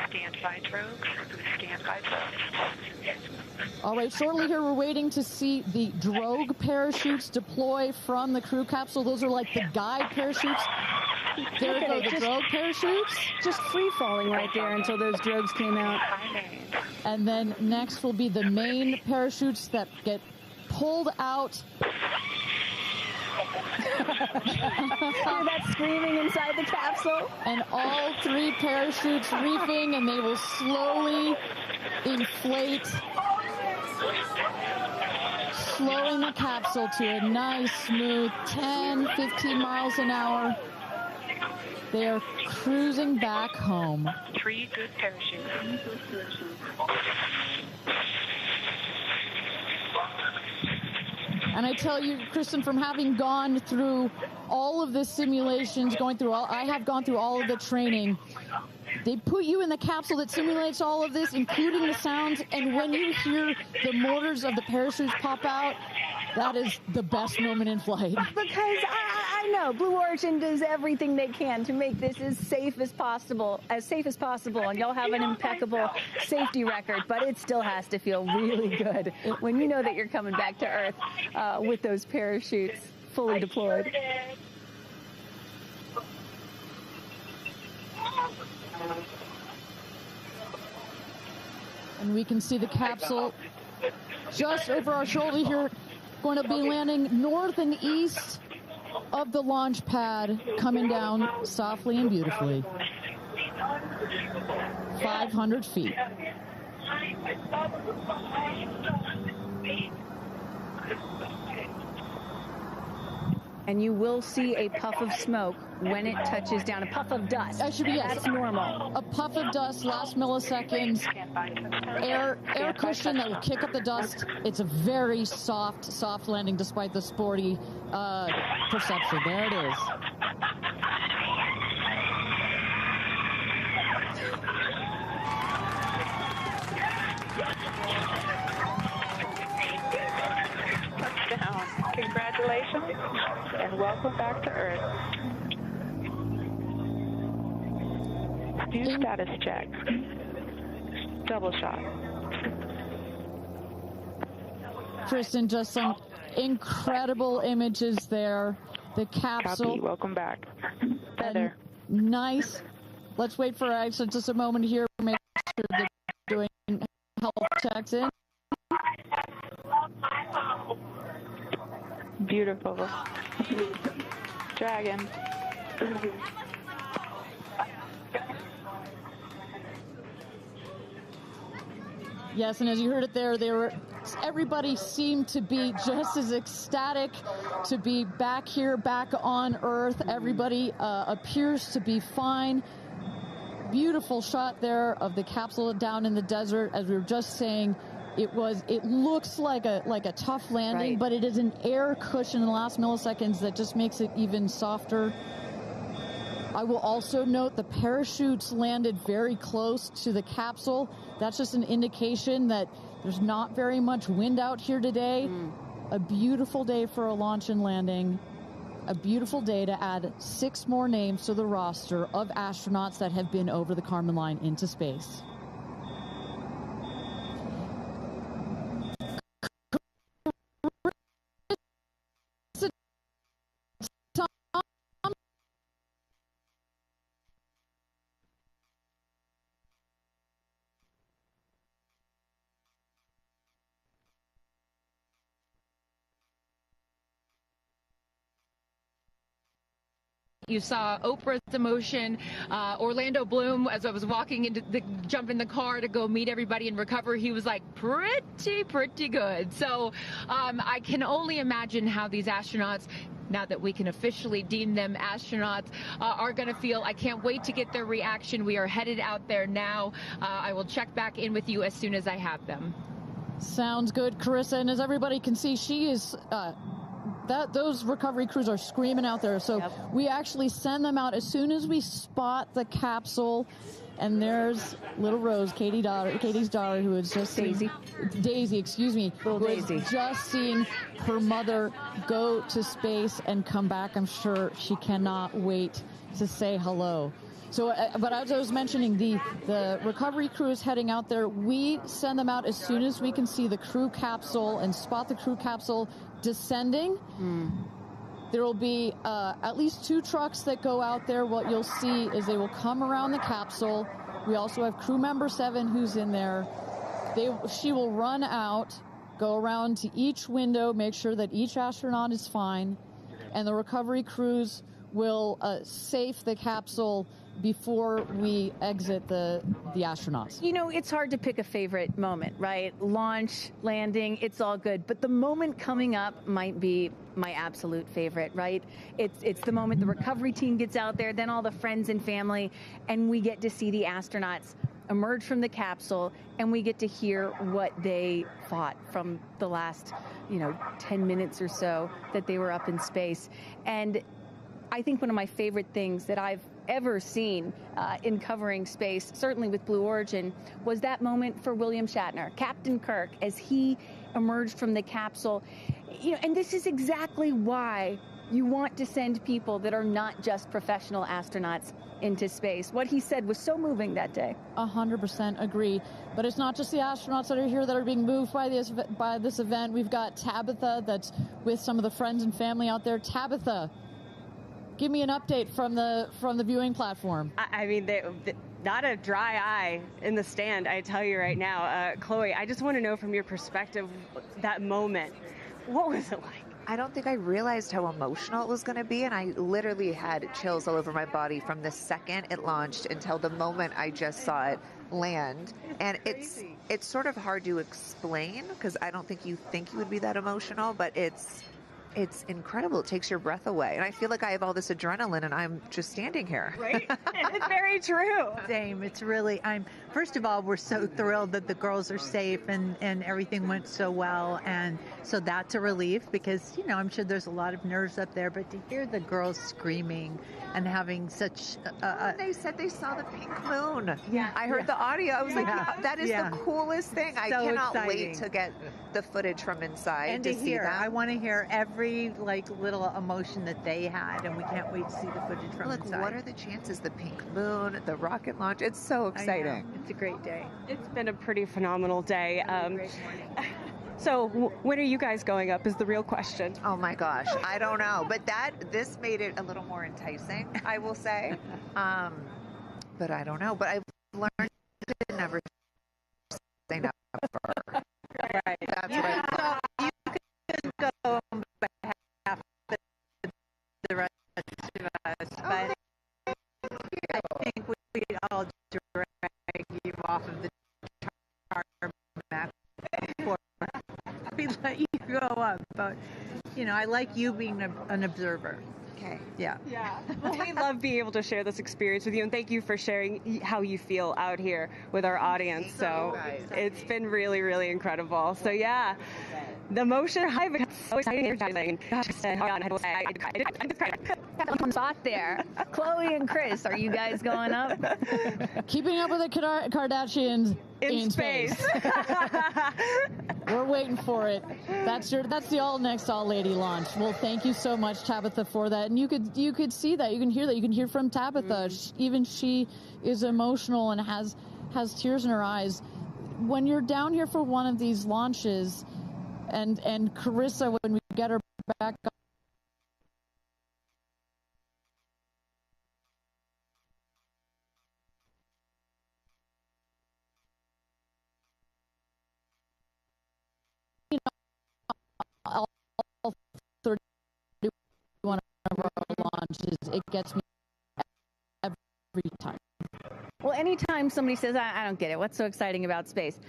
Speaker 4: Stand by drogues. Stand by drogues.
Speaker 3: All right, shortly here we're waiting to see the drogue parachutes deploy from the crew capsule. Those are like the guide parachutes. There we go, the drogue parachutes.
Speaker 1: Just free falling right there until those drogues came out.
Speaker 3: And then next will be the main parachutes that get pulled out.
Speaker 1: Hear that screaming inside the capsule?
Speaker 3: And all 3 parachutes reefing, and they will slowly inflate, slowing the capsule to a nice, smooth 10, 15 miles an hour. They are cruising back home.
Speaker 4: 3 good parachutes.
Speaker 3: And I tell you, Kristen, from having gone through all of the simulations, I have gone through all of the training. They put you in the capsule that simulates all of this, including the sounds, and when you hear the motors of the parachutes pop out, that is the best moment in flight.
Speaker 1: Because I know Blue Origin does everything they can to make this as safe as possible, and y'all have an impeccable safety record, but it still has to feel really good when you know that you're coming back to Earth with those parachutes fully deployed.
Speaker 3: And we can see the capsule just over our shoulder here, going to be landing north and east of the launch pad, coming down softly and beautifully. 500 feet.
Speaker 1: And you will see a puff of smoke when it touches down, a puff of dust. That's normal.
Speaker 3: A puff of dust, last milliseconds, air cushion that will kick up the dust. It's a very soft landing despite the sporty perception. There it is.
Speaker 4: Touchdown. Congratulations and welcome back to Earth. Do status check. Double shot.
Speaker 3: Kristen, just some incredible images there. The capsule.
Speaker 4: Copy. Welcome back. Feather.
Speaker 3: Nice. Let's wait for Aisha just a moment here. Make sure they're doing health checks in.
Speaker 4: Beautiful. Dragon.
Speaker 3: Yes, and as you heard it there, everybody seemed to be just as ecstatic to be back here, back on Earth. Everybody appears to be fine. Beautiful shot there of the capsule down in the desert. As we were just saying, it looks like a tough landing, but it is an air cushion in the last milliseconds that just makes it even softer. I will also note the parachutes landed very close to the capsule. That's just an indication that there's not very much wind out here today. A beautiful day for a launch and landing. A beautiful day to add 6 more names to the roster of astronauts that have been over the Kármán line into space.
Speaker 2: You saw Oprah's emotion, Orlando Bloom, as I was walking into jump in the car to go meet everybody and recover, he was like pretty good. So I can only imagine how these astronauts, now that we can officially deem them astronauts, are going to feel. I can't wait to get their reaction. We are headed out there now. I will check back in with you as soon as I have them.
Speaker 3: Sounds good, Carissa. And as everybody can see, she is... those recovery crews are screaming out there. So we actually send them out as soon as we spot the capsule. And there's little Rose, Katie's daughter, who is just Daisy, excuse me, who is just seeing her mother go to space and come back. I'm sure she cannot wait to say hello. So, but as I was mentioning, the recovery crew is heading out there. We send them out as soon as we can see the crew capsule and spot the crew capsule descending. There will be at least 2 trucks that go out there. What you'll see is they will come around the capsule. We also have crew member 7 who's in there. She will run out, go around to each window, make sure that each astronaut is fine, and the recovery crews will safe the capsule before we exit the astronauts.
Speaker 1: You know, it's hard to pick a favorite moment, right? Launch, landing, it's all good. But the moment coming up might be my absolute favorite, right? It's the moment the recovery team gets out there, then all the friends and family, and we get to see the astronauts emerge from the capsule, and we get to hear what they thought from the last, 10 minutes or so that they were up in space. And I think one of my favorite things that I've ever seen in covering space, certainly with Blue Origin, was that moment for William Shatner, Captain Kirk, as he emerged from the capsule. And this is exactly why you want to send people that are not just professional astronauts into space. What he said was so moving that day.
Speaker 3: 100% agree. But it's not just the astronauts that are here that are being moved by this event. We've got Tabitha that's with some of the friends and family out there. Tabitha, give me an update from the viewing platform.
Speaker 6: I mean, not a dry eye in the stand, I tell you right now. Chloe, I just want to know from your perspective, that moment, what was it like?
Speaker 8: I don't think I realized how emotional it was going to be, and I literally had chills all over my body from the second it launched until the moment I just saw it land. And it's sort of hard to explain, because I don't think you would be that emotional, but it's incredible. It takes your breath away. And I feel like I have all this adrenaline and I'm just standing here.
Speaker 6: Right? It's very true.
Speaker 7: Same. It's really, first of all, we're so thrilled that the girls are safe and everything went so well. And so that's a relief because, I'm sure there's a lot of nerves up there, but to hear the girls screaming and having such
Speaker 8: they said they saw the pink moon.
Speaker 7: Yeah.
Speaker 8: I heard the audio. I was like, that is the coolest thing.
Speaker 7: So
Speaker 8: I cannot
Speaker 7: exciting.
Speaker 8: wait to get the footage from inside
Speaker 7: and
Speaker 8: to
Speaker 7: to
Speaker 8: see
Speaker 7: hear.
Speaker 8: that.
Speaker 7: I want to hear every little emotion that they had, and we can't wait to see the footage from inside.
Speaker 8: What are the chances? The pink moon, the rocket launch. It's so exciting.
Speaker 7: It's a great day.
Speaker 6: It's been a pretty phenomenal day. So when are you guys going up is the real question.
Speaker 8: Oh my gosh, I don't know. But this made it a little more enticing, I will say. But I don't know. But I've learned to never say never.
Speaker 7: Right.
Speaker 8: That's right.
Speaker 7: So you can go on behalf of the rest of us, but I think we all drag you off of the tarmac before we let you go up. But, I like you being an observer.
Speaker 8: Okay.
Speaker 7: Yeah.
Speaker 6: Well, we love being able to share this experience with you, and thank you for sharing how you feel out here with our audience. So it's been really, really incredible. So yeah, the motion high, but it's so exciting.
Speaker 1: On spot there. Chloe and Chris, are you guys going up?
Speaker 3: Keeping up with the Kardashians in space. We're waiting for it. That's the all lady launch. Well, thank you so much, Tabitha, for that. And you could see that, you can hear that, you can hear from Tabitha. Even she is emotional and has tears in her eyes. When you're down here for one of these launches, and Carissa, when we get her back up, all 31 of our launches, it gets me every time.
Speaker 1: Well, anytime somebody says, I don't get it, what's so exciting about space?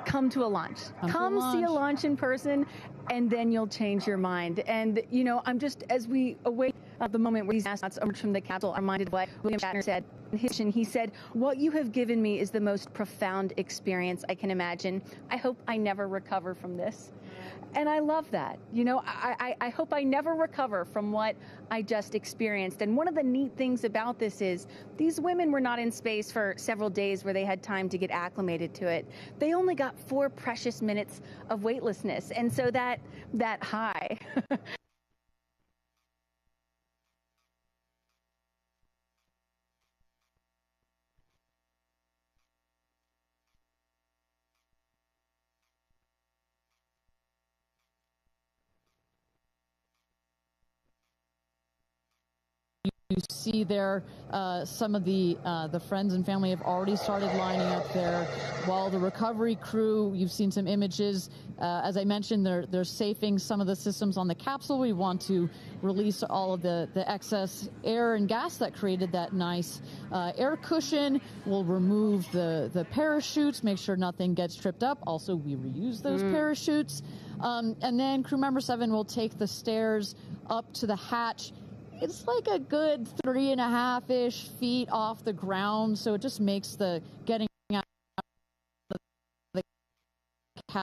Speaker 1: Come to a launch. Come see a launch in person, and then you'll change your mind. And, I'm just, as we await the moment where these astronauts emerge from the capsule, I'm reminded of what William Shatner said in his mission. He said, what you have given me is the most profound experience I can imagine. I hope I never recover from this. And I love that. I hope I never recover from what I just experienced. And one of the neat things about this is these women were not in space for several days where they had time to get acclimated to it. They only got 4 precious minutes of weightlessness. And so that high
Speaker 3: You see there some of the friends and family have already started lining up there, while the recovery crew, you've seen some images. As I mentioned, they're safing some of the systems on the capsule. We want to release all of the excess air and gas that created that nice air cushion. We'll remove the parachutes, make sure nothing gets tripped up. Also, we reuse those parachutes. And then crew member 7 will take the stairs up to the hatch. It's like a good 3.5-ish feet off the ground, so it just makes the getting out of the capsule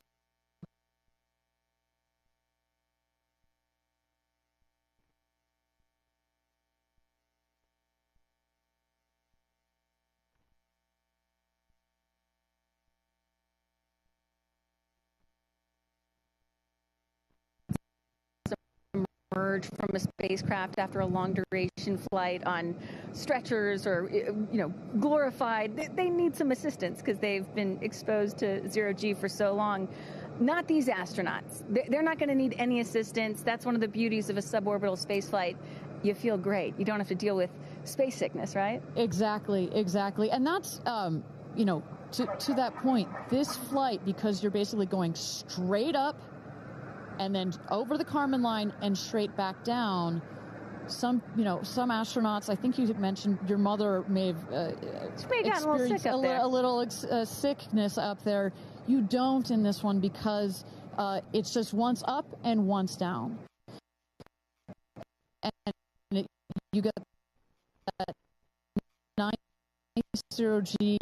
Speaker 1: emerge from a spacecraft after a long duration flight on stretchers or, glorified. They need some assistance because they've been exposed to zero G for so long. Not these astronauts. They're not going to need any assistance. That's one of the beauties of a suborbital spaceflight. You feel great. You don't have to deal with space sickness, right?
Speaker 3: Exactly. And that's, to that point, this flight, because you're basically going straight up and then over the Kármán line and straight back down. Some astronauts, I think you had mentioned your mother may have experienced a little sickness up there. You don't in this one because it's just once up and once down. And you get that nice zero G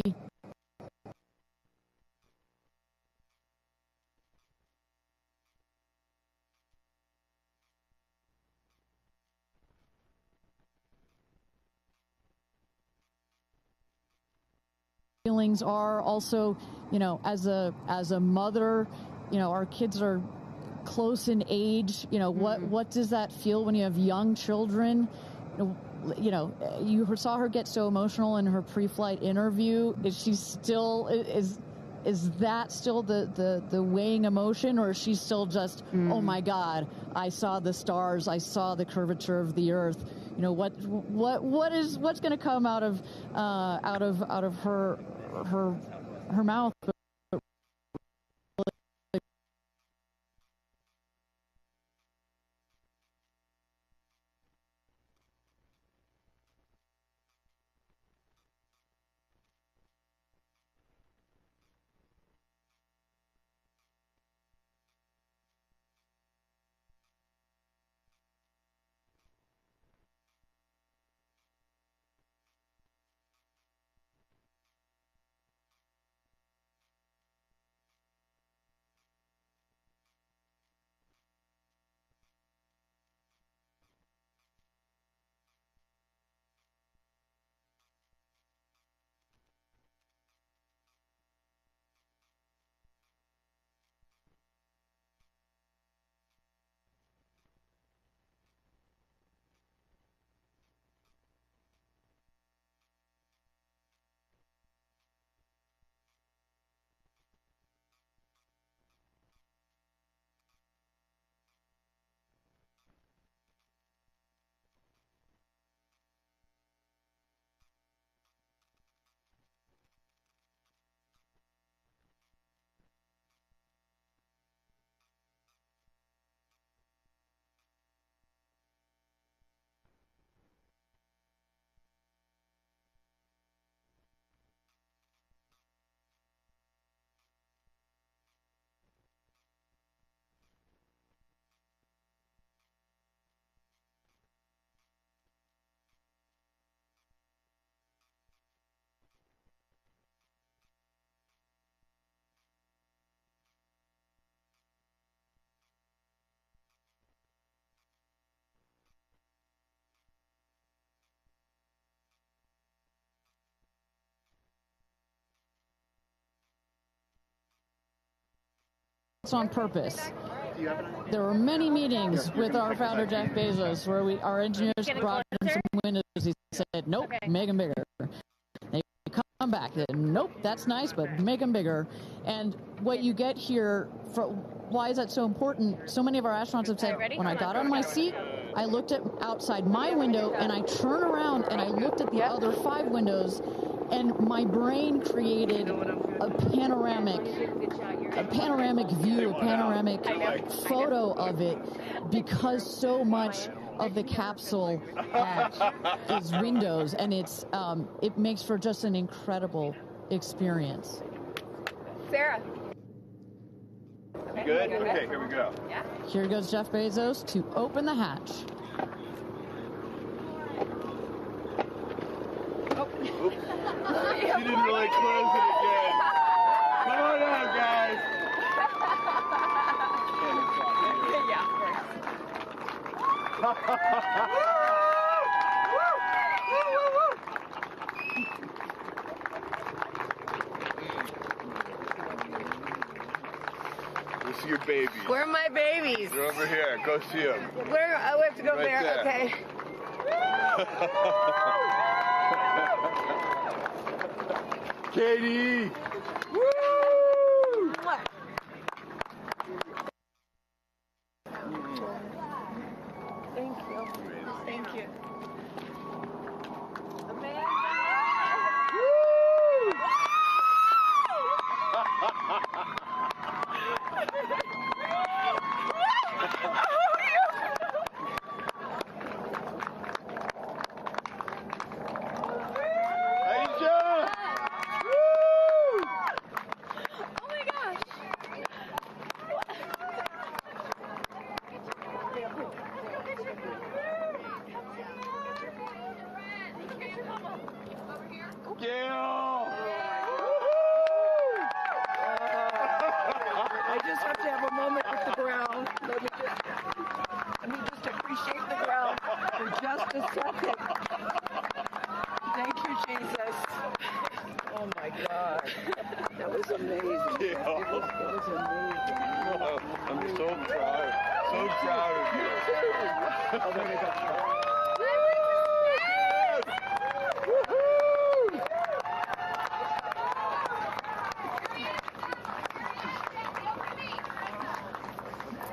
Speaker 3: feelings are also, as a mother, our kids are close in age. What does that feel when you have young children? You saw her get so emotional in her pre-flight interview. Is she still is that still the weighing emotion, or is she still just oh my God, I saw the stars, I saw the curvature of the Earth? What's going to come out of her mouth? It's on purpose. There were many meetings with our founder, Jeff Bezos, where our engineers brought him some windows. He said, nope, make them bigger. They come back. Nope, that's nice, but make them bigger. And what you get here, why is that so important? So many of our astronauts have said, when I got on my seat, I looked at outside my window, and I turned around and I looked at the other 5 windows, and my brain created a panoramic view, a panoramic photo of it, because so much of the capsule is windows, and it makes for just an incredible experience.
Speaker 12: Sarah.
Speaker 13: You good? Okay, here we go.
Speaker 12: Yeah.
Speaker 3: Here goes Jeff Bezos to open the hatch.
Speaker 13: Oops. She didn't really close it again. Come on out, guys. Let's see your babies.
Speaker 12: Where are my babies?
Speaker 13: They're over here. Go see them.
Speaker 12: Where? Oh, we have to go
Speaker 13: Right
Speaker 12: there.
Speaker 13: there.
Speaker 12: Okay.
Speaker 13: Katie!
Speaker 12: Woo! Thank you. Thank you. Amanda! Woo!
Speaker 13: Aisha!
Speaker 12: Woo! Oh my gosh!
Speaker 13: Gayle!
Speaker 9: I just have to have a moment with the ground. Let me just appreciate the ground for just a second. Thank you, Jesus. Oh my God. That was amazing.
Speaker 13: Gayle.
Speaker 9: That was amazing.
Speaker 13: Oh, I'm so proud. So proud of you.
Speaker 9: Oh, there we go.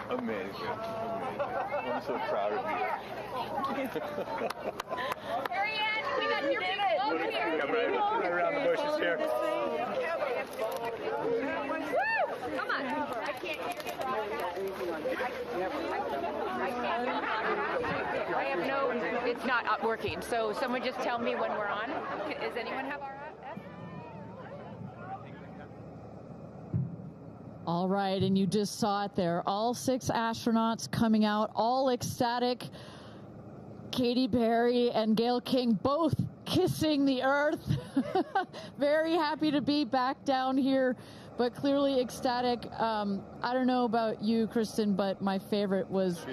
Speaker 13: Amazing. I'm so proud of you.
Speaker 12: Kerianne, we got your baby over here.
Speaker 13: Come right around the bushes here.
Speaker 12: Woo! Come on. I can't
Speaker 2: I have no, it's not working. So someone just tell me when we're on. Does anyone have our
Speaker 3: All right, and you just saw it there. All 6 astronauts coming out, all ecstatic. Katy Perry and Gayle King both kissing the Earth. Very happy to be back down here, but clearly ecstatic. I don't know about you, Kristen, but my favorite was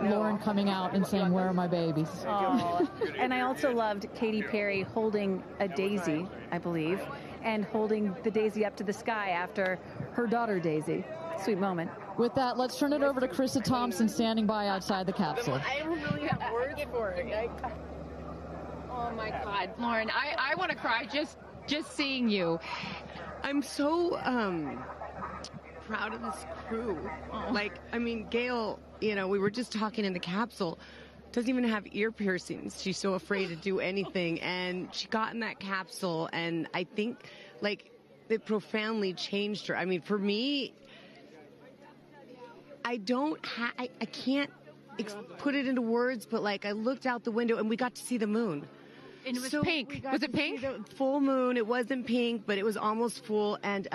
Speaker 3: Lauren coming out and saying, "Where are my babies?"
Speaker 1: Oh. And I also loved Katy Perry holding a daisy, I believe, and holding the daisy up to the sky after her daughter Daisy. Sweet moment.
Speaker 3: With that, let's turn it over to Krista Thompson standing by outside the capsule.
Speaker 12: I don't really have words for it. Oh my God,
Speaker 2: Lauren, I want to cry just seeing you.
Speaker 14: I'm so proud of this crew. Like, I mean, Gayle, you know, we were just talking in the capsule, doesn't even have ear piercings. She's so afraid to do anything. And she got in that capsule, and I think, like, it profoundly changed her. I mean, for me, I can't put it into words, but, like, I looked out the window, and we got to see the moon.
Speaker 2: And it was pink. Was it pink?
Speaker 14: The full moon. It wasn't pink, but it was almost full. And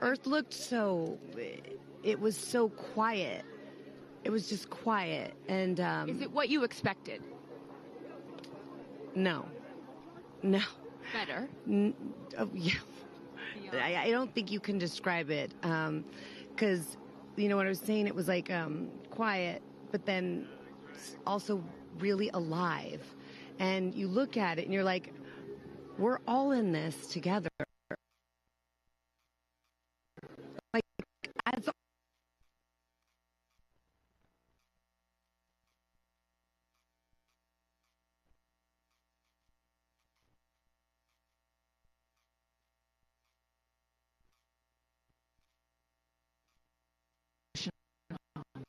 Speaker 14: Earth looked so, it was so quiet. It was just quiet. And
Speaker 2: is it what you expected?
Speaker 14: No.
Speaker 2: Better.
Speaker 14: Yeah. I don't think you can describe it. Because, you know what I was saying? It was like quiet, but then also really alive. And you look at it and you're like, we're all in this together. Like, as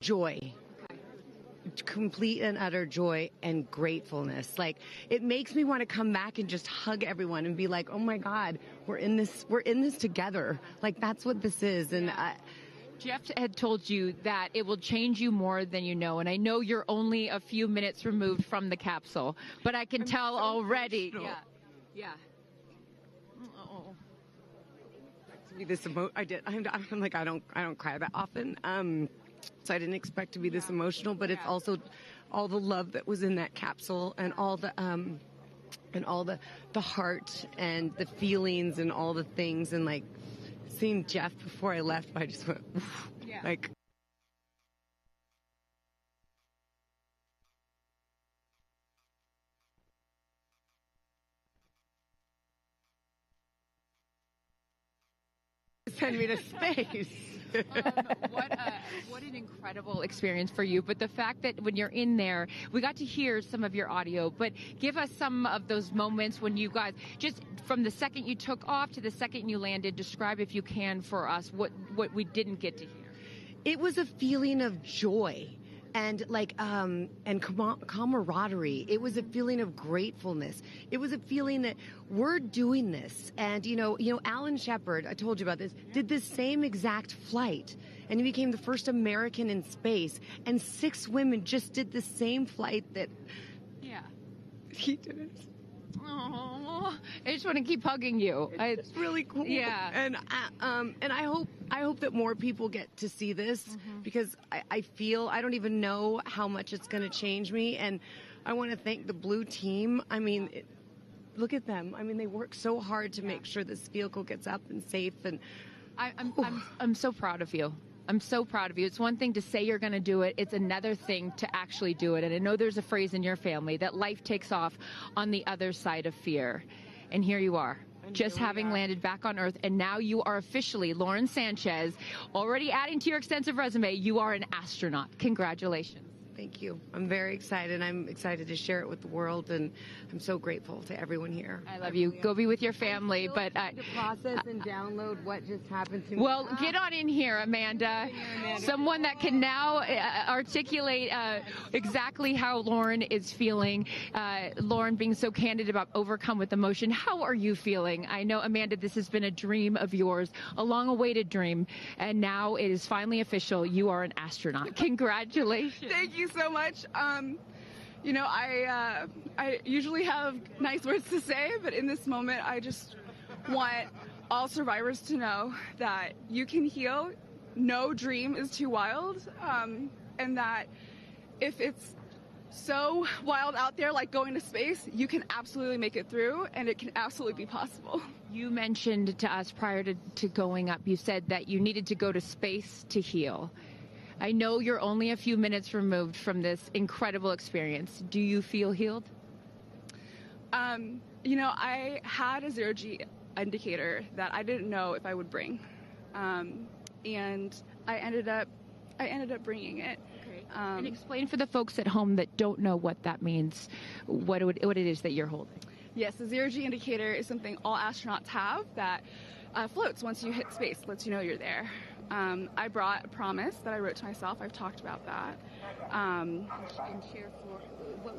Speaker 14: joy. complete and utter joy and gratefulness. Like, it makes me want to come back and just hug everyone and be like, oh my God, we're in this together. Like, that's what this is. And
Speaker 2: Jeff had told you that it will change you more than you know, and I know you're only a few minutes removed from the capsule, but I can tell so already.
Speaker 14: Emotional.
Speaker 2: Yeah.
Speaker 14: Oh. To be this I did. I'm like, I don't cry that often. So I didn't expect to be this emotional, but it's also all the love that was in that capsule and all the heart and the feelings and all the things, and like seeing Jeff before I left, I just went, like. Send me to space.
Speaker 2: What an incredible experience for you. But the fact that when you're in there, we got to hear some of your audio, but give us some of those moments when you guys, just from the second you took off to the second you landed, describe, if you can, for us what we didn't get to hear.
Speaker 14: It was a feeling of joy and camaraderie. It was a feeling of gratefulness. It was a feeling that we're doing this. And, you know, Alan Shepard, I told you about this, did this same exact flight. And he became the first American in space. And 6 women just did the same flight that he did it.
Speaker 2: Oh, I just want to keep hugging you.
Speaker 14: It's really cool.
Speaker 2: Yeah.
Speaker 14: And I hope that more people get to see this, because I feel, I don't even know how much it's going to change me. And I want to thank the Blue team. I mean, look at them. I mean, they work so hard to make sure this vehicle gets up and safe. And
Speaker 2: I'm so proud of you. I'm so proud of you. It's one thing to say you're going to do it. It's another thing to actually do it. And I know there's a phrase in your family that life takes off on the other side of fear. And here you are, just having landed back on Earth. And now you are officially, Lauren Sánchez, already adding to your extensive resume, you are an astronaut. Congratulations.
Speaker 14: Thank you. I'm very excited. I'm excited to share it with the world, and I'm so grateful to everyone here.
Speaker 2: I love you. Go be with your family. But
Speaker 14: to process and download what just happened to me.
Speaker 2: Well, get on in here, Amanda. Someone that can now articulate exactly how Lauren is feeling. Lauren being so candid about overcome with emotion. How are you feeling? I know, Amanda, this has been a dream of yours, a long-awaited dream, and now it is finally official. You are an astronaut. Congratulations.
Speaker 15: Thank you so much. You know, I usually have nice words to say, but in this moment, I just want all survivors to know that you can heal. No dream is too wild, and that if it's so wild out there, like going to space, you can absolutely make it through, and it can absolutely be possible.
Speaker 2: You mentioned to us prior to going up, you said that you needed to go to space to heal. I know you're only a few minutes removed from this incredible experience. Do you feel healed?
Speaker 15: You know, I had a zero-G indicator that I didn't know if I would bring, and I ended up bringing it.
Speaker 2: Okay. And explain for the folks at home that don't know what that means, what it is that you're holding.
Speaker 15: Yes, the zero-G indicator is something all astronauts have that floats once you hit space, lets you know you're there. I brought a promise that I wrote to myself. I've talked about that.
Speaker 2: And share for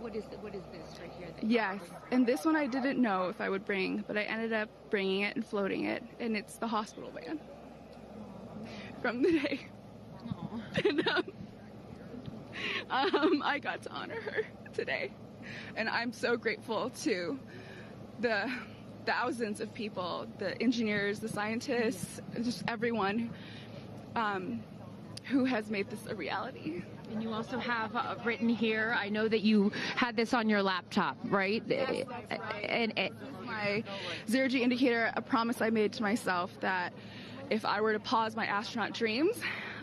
Speaker 2: what is this right here?
Speaker 15: Yes, and this one I didn't know if I would bring, but I ended up bringing it and floating it, and it's the hospital van from the day. And, I got to honor her today, and I'm so grateful to the thousands of people, the engineers, the scientists, just everyone who has made this a reality.
Speaker 2: And you also have written here, I know that you had this on your laptop, right?
Speaker 15: Yes, that's right. And this is my zero-G indicator, a promise I made to myself that if I were to pause my astronaut dreams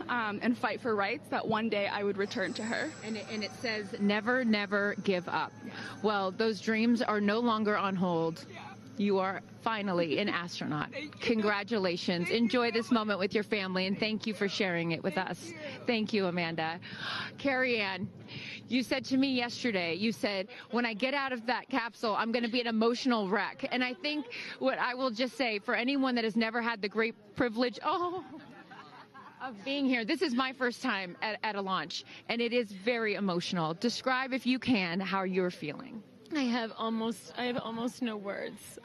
Speaker 15: and fight for rights, that one day I would return to her.
Speaker 2: And it says, never, never give up. Well, those dreams are no longer on hold. You are finally an astronaut. Congratulations. Enjoy this moment with your family, and thank you for sharing it with us. Thank you, Amanda. Kerianne, you said to me yesterday, you said, when I get out of that capsule, I'm going to be an emotional wreck. And I think what I will just say, for anyone that has never had the great privilege, of being here. This is my first time at a launch, and it is very emotional. Describe, if you can, how you're feeling.
Speaker 16: I have almost no words.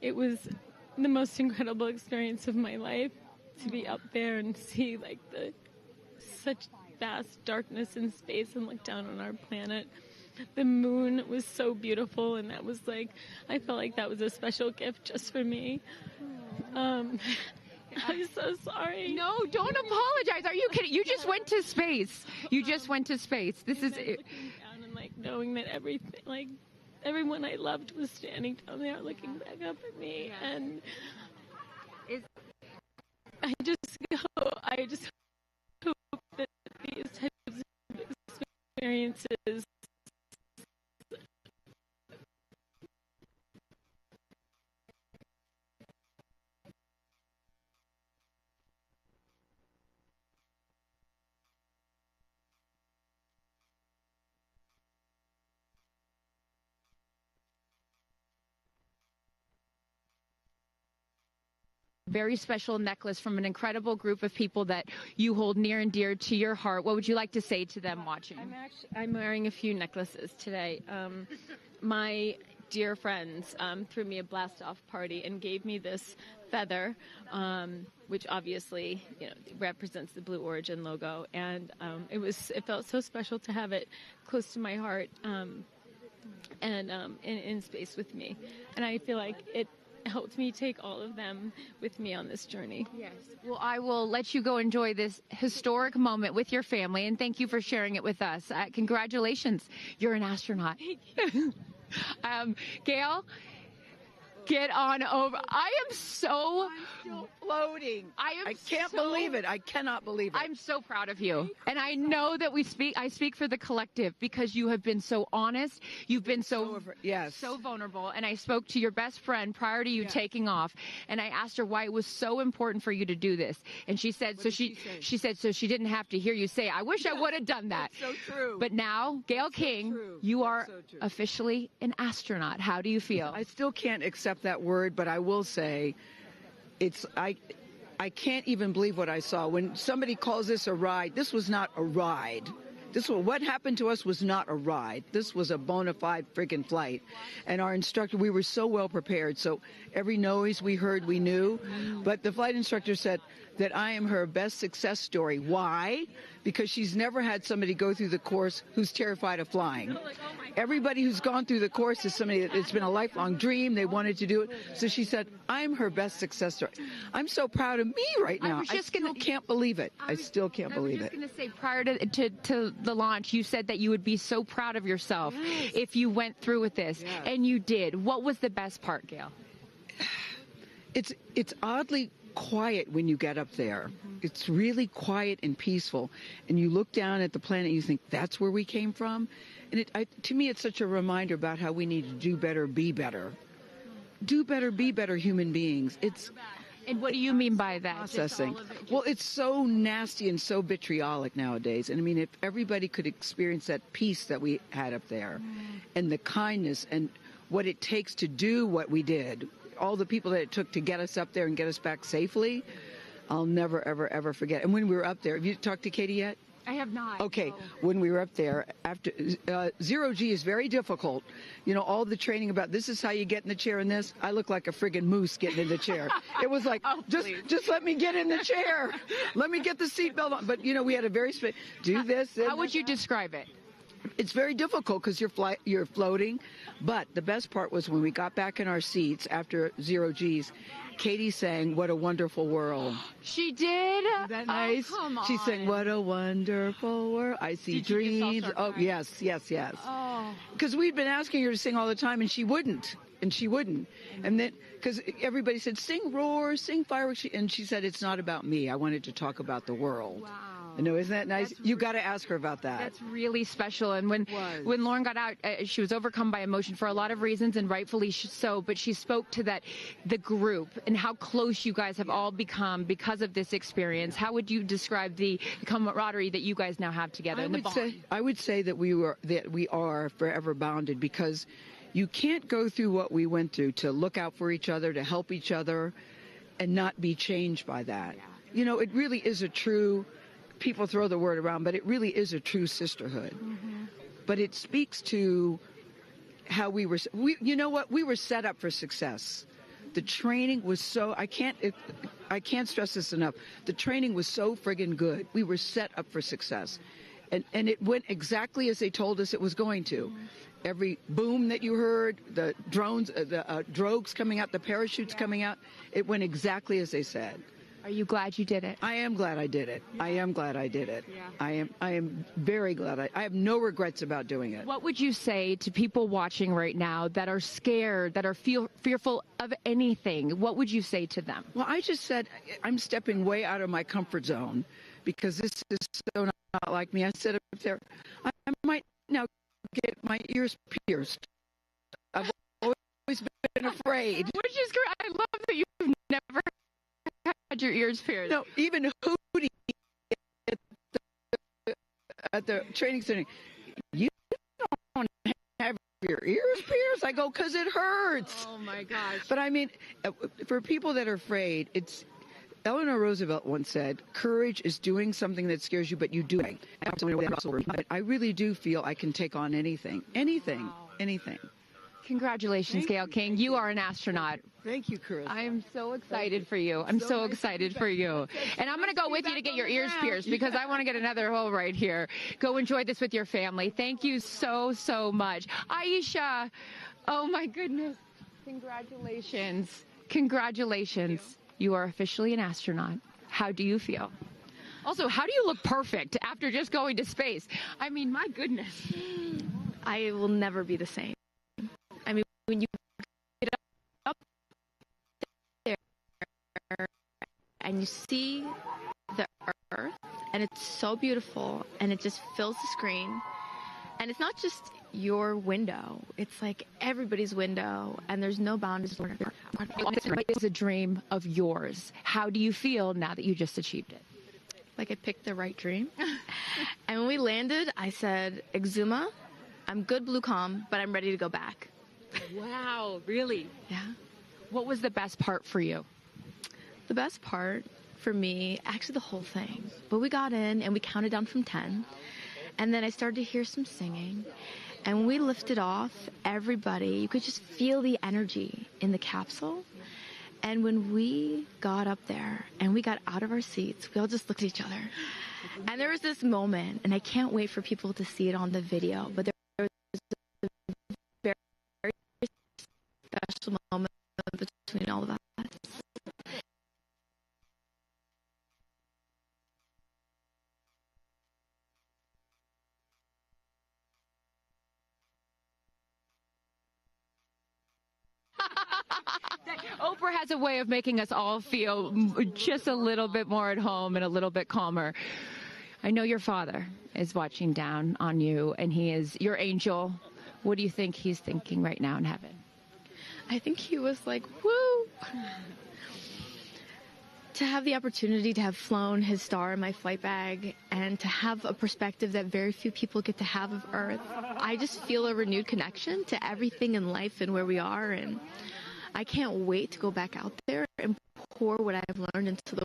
Speaker 16: It was the most incredible experience of my life to be up there and see like such vast darkness in space and look down on our planet. The moon was so beautiful, and that was like, I felt like that was a special gift just for me. I'm so sorry.
Speaker 2: No, don't apologize. Are you kidding? You just went to space. You just went to space. This is it.
Speaker 16: Down and like knowing that everything, like everyone I loved was standing down there looking back up at me, and I just hope that these types of experiences
Speaker 2: very special necklace from an incredible group of people that you hold near and dear to your heart. What would you like to say to them watching?
Speaker 16: I'm wearing a few necklaces today. My dear friends threw me a blast-off party and gave me this feather, which obviously represents the Blue Origin logo, and it felt so special to have it close to my heart and in space with me, and I feel like it helped me take all of them with me on this journey.
Speaker 2: Yes. Well, I will let you go enjoy this historic moment with your family, and thank you for sharing it with us. Congratulations. You're an astronaut.
Speaker 16: Thank you.
Speaker 2: Gayle, get on over. I'm still
Speaker 9: floating. I can't believe it. I cannot believe it.
Speaker 2: I'm so proud of you. And I know that I speak for the collective, because you have been so honest. You've been so vulnerable. And I spoke to your best friend prior to you taking off, and I asked her why it was so important for you to do this. And she said, she said, so she didn't have to hear you say, I wish I would have done that.
Speaker 9: That's so true.
Speaker 2: But now, Gayle King, you are officially an astronaut. How do you feel?
Speaker 9: I still can't accept that word, but I will say I can't even believe what I saw. When somebody calls this a ride, this was not a ride. What happened to us was not a ride. This was a bona fide friggin' flight. And our instructor, we were so well prepared. So every noise we heard, we knew. But the flight instructor said that I am her best success story. Why? Because she's never had somebody go through the course who's terrified of flying. Everybody who's gone through the course is somebody that it's been a lifelong dream. They wanted to do it. So she said, I'm her best success story. I'm so proud of me right now. I still can't believe it. I still can't believe it.
Speaker 2: I was just going to say, prior to the launch, you said that you would be so proud of yourself if you went through with this. Yes. And you did. What was the best part, Gayle?
Speaker 9: It's oddly quiet when you get up there. It's really quiet and peaceful. And you look down at the planet and you think, that's where we came from? And to me, it's such a reminder about how we need to do better, be better. Do better, be better human beings.
Speaker 2: And what do you mean by that?
Speaker 9: Processing. Well, it's so nasty and so vitriolic nowadays. And I mean, if everybody could experience that peace that we had up there and the kindness and what it takes to do what we did, all the people that it took to get us up there and get us back safely, I'll never, ever, ever forget. And when we were up there, have you talked to Katy yet?
Speaker 2: I have not.
Speaker 9: Okay, when we were up there, after zero G is very difficult. You know, all the training about this is how you get in the chair and this. I look like a friggin' moose getting in the chair. It was like, just let me get in the chair. Let me get the seatbelt on. But, you know, we had a very do this.
Speaker 2: How would you describe it?
Speaker 9: It's very difficult because you're floating. But the best part was when we got back in our seats after zero Gs, Katy sang "What a Wonderful World."
Speaker 2: She did?
Speaker 9: Nice.
Speaker 2: Oh, come on.
Speaker 9: She sang "What a Wonderful World." I see dreams. Oh, yes.
Speaker 2: Oh.
Speaker 9: Because we'd been asking her to sing all the time, and she wouldn't. And then, because everybody said, sing roar, sing fireworks. And she said, it's not about me. I wanted to talk about the world.
Speaker 2: Wow.
Speaker 9: I know, isn't that nice? You got to ask her about that.
Speaker 2: That's really special. And when Lauren got out, she was overcome by emotion for a lot of reasons, and rightfully so. But she spoke to the group and how close you guys have all become because of this experience. How would you describe the camaraderie that you guys now have together?
Speaker 9: I would say that we are forever bonded, because you can't go through what we went through to look out for each other, to help each other, and not be changed by that.
Speaker 17: you know, it really is a true, people throw the word around, but it really is a true sisterhood. Mm-hmm. But it speaks to how we were, you know what, we were set up for success. The training was so, I can't stress this enough. The training was so friggin' good. We were set up for success. And it went exactly as they told us it was going to. Every boom that you heard, the drones, the drogues coming out, the parachutes coming out, it went exactly as they said.
Speaker 2: Are you glad you did it?
Speaker 17: I am glad I did it. I am glad I did it.
Speaker 2: Yeah.
Speaker 17: I am very glad. I have no regrets about doing it.
Speaker 2: What would you say to people watching right now that are scared, that are fearful of anything? What would you say to them?
Speaker 17: Well, I just said I'm stepping way out of my comfort zone because this is so not like me. I said up there, I might now get my ears pierced. I've always been afraid.
Speaker 2: Which is great. I love that you've never had your ears pierced.
Speaker 17: No, even Hootie at the training center, you don't have your ears pierced? I go, because it hurts.
Speaker 2: Oh, my gosh.
Speaker 17: But I mean, for people that are afraid, it's, Eleanor Roosevelt once said, courage is doing something that scares you, but you do it. I really do feel I can take on anything. Anything.
Speaker 2: Wow.
Speaker 17: Anything.
Speaker 2: Congratulations, Gayle King. You are an astronaut.
Speaker 17: Thank you, Chris.
Speaker 2: I am so excited for you. I'm so excited for you. And I'm going to go with you to get your ears pierced because I want to get another hole right here. Go enjoy this with your family. Thank you so, so much. Aisha, oh my goodness. Congratulations. Congratulations. You are officially an astronaut. How do you feel? Also, how do you look perfect after just going to space? I mean, my goodness.
Speaker 18: I will never be the same. I mean, when you get up there and you see the Earth, and it's so beautiful, and it just fills the screen, and it's not just your window, it's like everybody's window, and there's no boundaries.
Speaker 2: It's a dream of yours. How do you feel now that you just achieved it?
Speaker 18: Like I picked the right dream. And when we landed, I said, Exuma, I'm good, Blue Calm, but I'm ready to go back.
Speaker 2: Wow, really?
Speaker 18: Yeah.
Speaker 2: What was the best part for you?
Speaker 18: The best part for me, actually the whole thing. But we got in and we counted down from 10. And then I started to hear some singing. And when we lifted off, everybody, you could just feel the energy in the capsule. And when we got up there and we got out of our seats, we all just looked at each other. And there was this moment, and I can't wait for people to see it on the video, but there was a very, very special moment between all of us.
Speaker 2: Oprah has a way of making us all feel just a little bit more at home and a little bit calmer. I know your father is watching down on you, and he is your angel. What do you think he's thinking right now in heaven?
Speaker 18: I think he was like, woo! To have the opportunity to have flown his star in my flight bag and to have a perspective that very few people get to have of Earth, I just feel a renewed connection to everything in life and where we are, and I can't wait to go back out there and pour what I've learned into the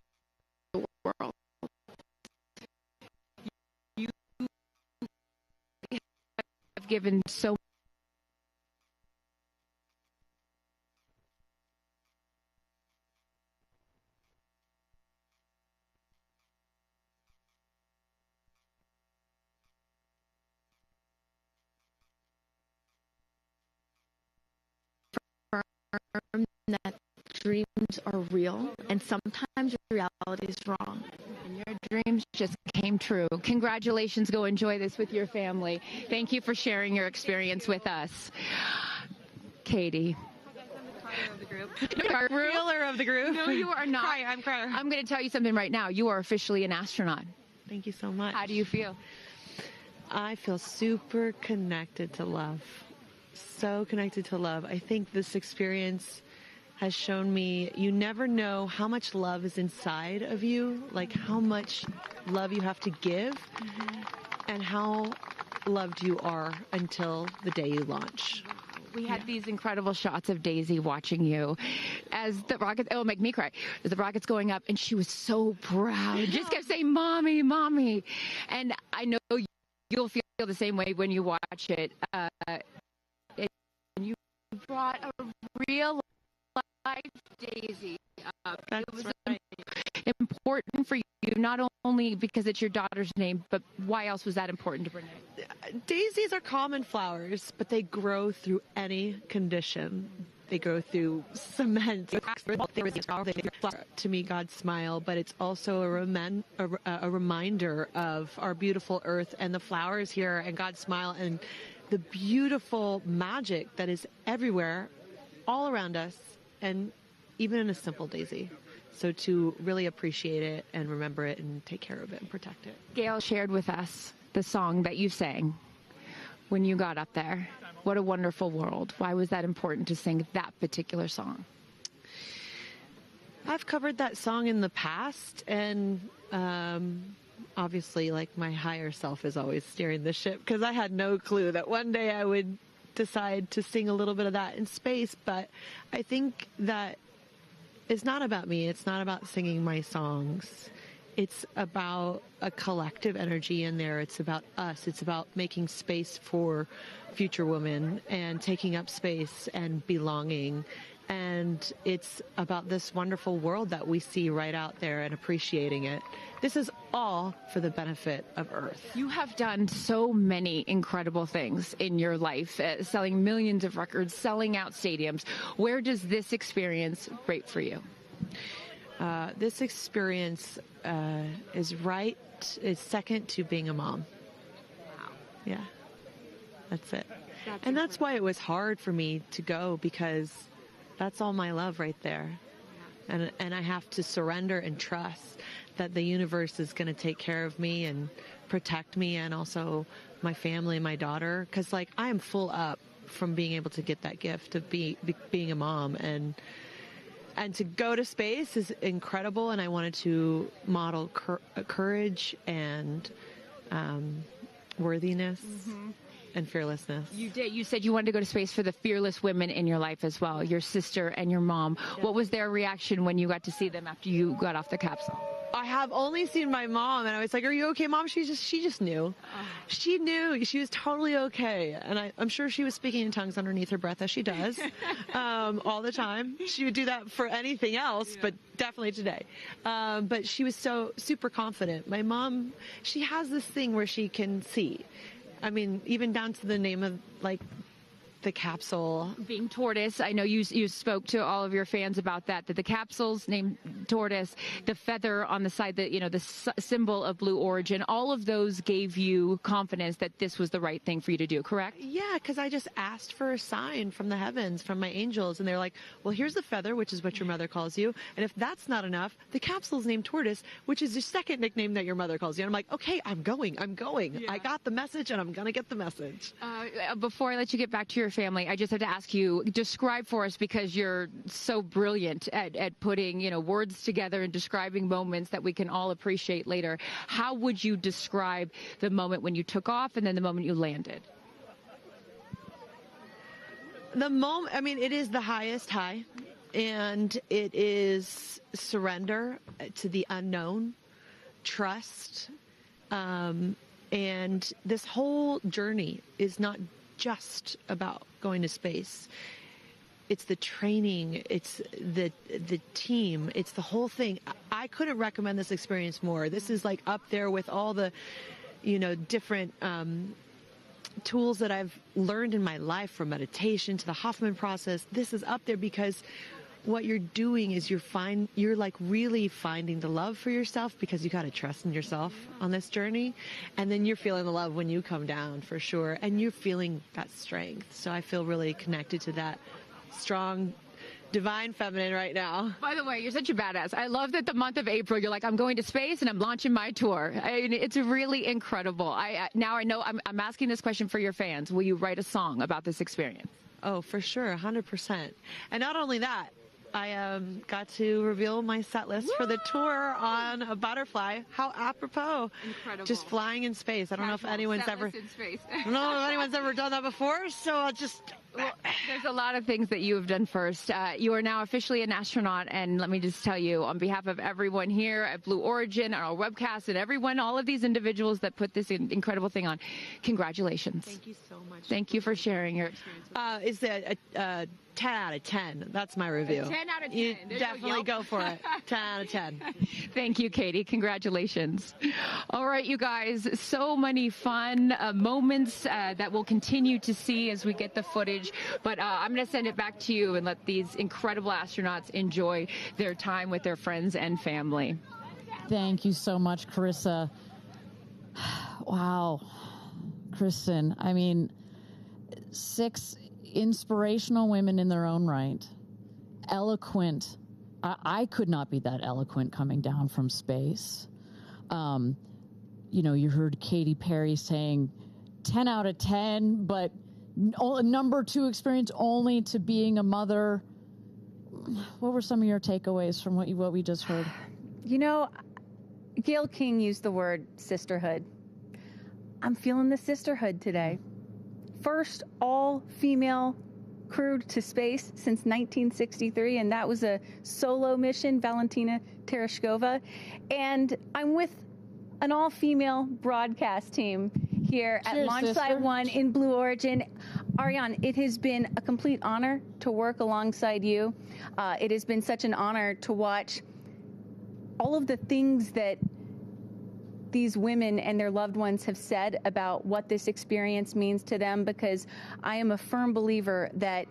Speaker 18: world.
Speaker 2: You have given so
Speaker 18: that dreams are real and sometimes reality is wrong.
Speaker 2: And your dreams just came true. Congratulations. Go enjoy this with your family. Thank you for sharing your experience with us. Katie.
Speaker 12: You are ruler of the group.
Speaker 2: No, you are not.
Speaker 12: I'm crying.
Speaker 2: I'm going to tell you something right now. You are officially an astronaut.
Speaker 14: Thank you so much.
Speaker 2: How do you feel?
Speaker 14: I feel super connected to love. So connected to love. I think this experience has shown me you never know how much love is inside of you, like how much love you have to give, and how loved you are until the day you launch.
Speaker 2: We had these incredible shots of Daisy watching you as the rocket, it'll make me cry, as the rocket's going up, and she was so proud. Just kept saying, "Mommy, Mommy." And I know you'll feel the same way when you watch it. And you brought a real life Daisy. It was important for you, not only because it's your daughter's name, but why else was that important to bring it?
Speaker 19: Daisies are common flowers, but they grow through any condition. They grow through cement. To me, God's smile, but it's also a reminder of our beautiful earth and the flowers here and God's smile and the beautiful magic that is everywhere, all around us, and even in a simple daisy. So to really appreciate it and remember it and take care of it and protect it.
Speaker 2: Gayle shared with us the song that you sang when you got up there. What a wonderful world. Why was that important to sing that particular song?
Speaker 19: I've covered that song in the past, and obviously, like, my higher self is always steering the ship, because I had no clue that one day I would decide to sing a little bit of that in space. But I think that it's not about me. It's not about singing my songs. It's about a collective energy in there. It's about us. It's about making space for future women and taking up space and belonging. And it's about this wonderful world that we see right out there and appreciating it. This is all for the benefit of Earth.
Speaker 2: You have done so many incredible things in your life, selling millions of records, selling out stadiums. Where does this experience rate for you?
Speaker 19: This experience is second to being a mom.
Speaker 2: Wow.
Speaker 19: Yeah, that's it. That's why it was hard for me to go, because that's all my love right there. And I have to surrender and trust that the universe is going to take care of me and protect me, and also my family and my daughter. Because, like, I am full up from being able to get that gift of being a mom. And to go to space is incredible. And I wanted to model courage and worthiness. Mm-hmm. And fearlessness.
Speaker 2: You did. You said you wanted to go to space for the fearless women in your life as well, your sister and your mom. Yeah. What was their reaction when you got to see them after you got off the capsule?
Speaker 19: I have only seen my mom, and I was like, "Are you okay, Mom?" She just knew. She knew. She was totally okay. And I'm sure she was speaking in tongues underneath her breath, as she does all the time. She would do that for anything else, but definitely today. But she was so super confident. My mom, she has this thing where she can see. I mean, even down to the name of, like, the capsule
Speaker 2: being tortoise. I know you spoke to all of your fans about that the capsule's named tortoise, the feather on the side, that, you know, the symbol of Blue Origin, all of those gave you confidence that this was the right thing for you to do, correct?
Speaker 19: Yeah, because I just asked for a sign from the heavens, from my angels, and they're like, well, here's the feather, which is what your mother calls you, and if that's not enough, the capsule's named Tortoise, which is the second nickname that your mother calls you. And I'm like, okay, I'm going. Yeah. I got the message, and I'm gonna get the message.
Speaker 2: Before I let you get back to your family, I just have to ask you, describe for us, because you're so brilliant at putting, you know, words together and describing moments that we can all appreciate later. How would you describe the moment when you took off and then the moment you landed?
Speaker 19: The moment, I mean, it is the highest high, and it is surrender to the unknown, trust, and this whole journey is not just about going to space. It's the training, it's the team, it's the whole thing. I couldn't recommend this experience more. This is, like, up there with all the, you know, different tools that I've learned in my life, from meditation to the Hoffman process. This is up there because what you're doing is you're like really finding the love for yourself, because you got to trust in yourself on this journey. And then you're feeling the love when you come down, for sure. And you're feeling that strength. So I feel really connected to that strong, divine feminine right now.
Speaker 2: By the way, you're such a badass. I love that the month of April, you're like, I'm going to space and I'm launching my tour. I mean, it's really incredible. Now I know I'm asking this question for your fans. Will you write a song about this experience?
Speaker 19: Oh, for sure. 100%. And not only that, I got to reveal my set list for the tour on a butterfly. How apropos.
Speaker 2: Incredible.
Speaker 19: Just flying in space. I don't know if anyone's ever done that before, so I'll just
Speaker 2: Well, there's a lot of things that you have done first. You are now officially an astronaut, and let me just tell you, on behalf of everyone here at Blue Origin, our webcast, and everyone, all of these individuals that put this incredible thing on, congratulations.
Speaker 19: Thank you so much.
Speaker 2: Thank you for sharing your experience.
Speaker 19: Is that a 10 out of 10? That's my review.
Speaker 2: 10 out of 10.
Speaker 19: You definitely go for it. 10 out of 10.
Speaker 2: Thank you, Katie. Congratulations. All right, you guys, so many fun moments that we'll continue to see as we get the footage. But I'm going to send it back to you and let these incredible astronauts enjoy their time with their friends and family.
Speaker 3: Thank you so much, Carissa. Wow. Kristen, I mean, 6 inspirational women in their own right. Eloquent. I could not be that eloquent coming down from space. You know, you heard Katy Perry saying 10 out of 10, but number 2 experience only to being a mother. What were some of your takeaways from what we just heard?
Speaker 1: You know, Gayle King used the word sisterhood. I'm feeling the sisterhood today. First all-female crew to space since 1963, and that was a solo mission, Valentina Tereshkova. And I'm with an all-female broadcast team here at Launch Site 1 in Blue Origin. Ariane, it has been a complete honor to work alongside you. It has been such an honor to watch all of the things that these women and their loved ones have said about what this experience means to them, because I am a firm believer that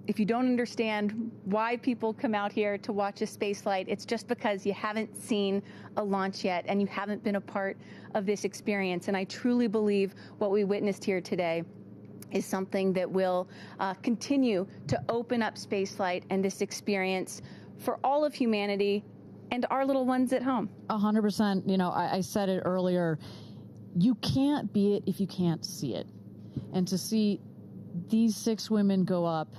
Speaker 1: if you don't understand why people come out here to watch a space flight, it's just because you haven't seen a launch yet and you haven't been a part of this experience. And I truly believe what we witnessed here today is something that will continue to open up spaceflight and this experience for all of humanity and our little ones at home.
Speaker 3: 100%. You know, I said it earlier, you can't be it if you can't see it. And to see these 6 women go up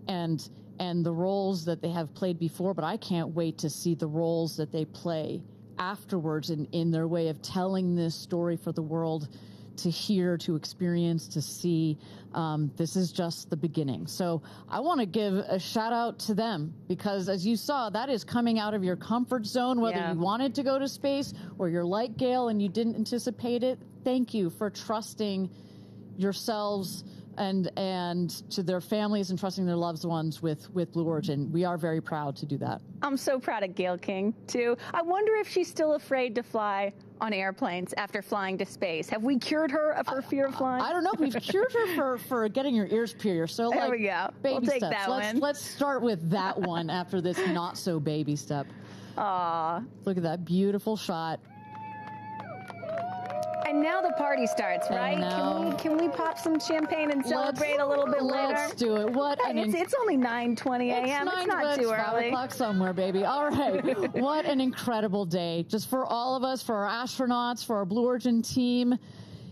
Speaker 3: and the roles that they have played before, but I can't wait to see the roles that they play afterwards in their way of telling this story for the world to hear, to experience, to see. This is just the beginning. So I want to give a shout out to them, because as you saw, that is coming out of your comfort zone, whether you wanted to go to space or you're like Gayle and you didn't anticipate it. Thank you for trusting yourselves and to their families and trusting their loved ones with Blue Origin. We are very proud to do that.
Speaker 1: I'm so proud of Gayle King, too. I wonder if she's still afraid to fly on airplanes after flying to space. Have we cured her of her fear of flying?
Speaker 3: I don't know. We've cured her for getting her ears pierced. So
Speaker 1: there we go.
Speaker 3: Baby
Speaker 1: we'll take
Speaker 3: steps.
Speaker 1: that one.
Speaker 3: Let's start with that one after this not so baby step.
Speaker 1: Aw.
Speaker 3: Look at that beautiful shot.
Speaker 1: And now the party starts, right? Can we pop some champagne and celebrate a little bit later?
Speaker 3: Let's do it.
Speaker 1: It's only 9:20 a.m. It's not too early.
Speaker 3: 5 o'clock somewhere, baby. All right. What an incredible day. Just for all of us, for our astronauts, for our Blue Origin team.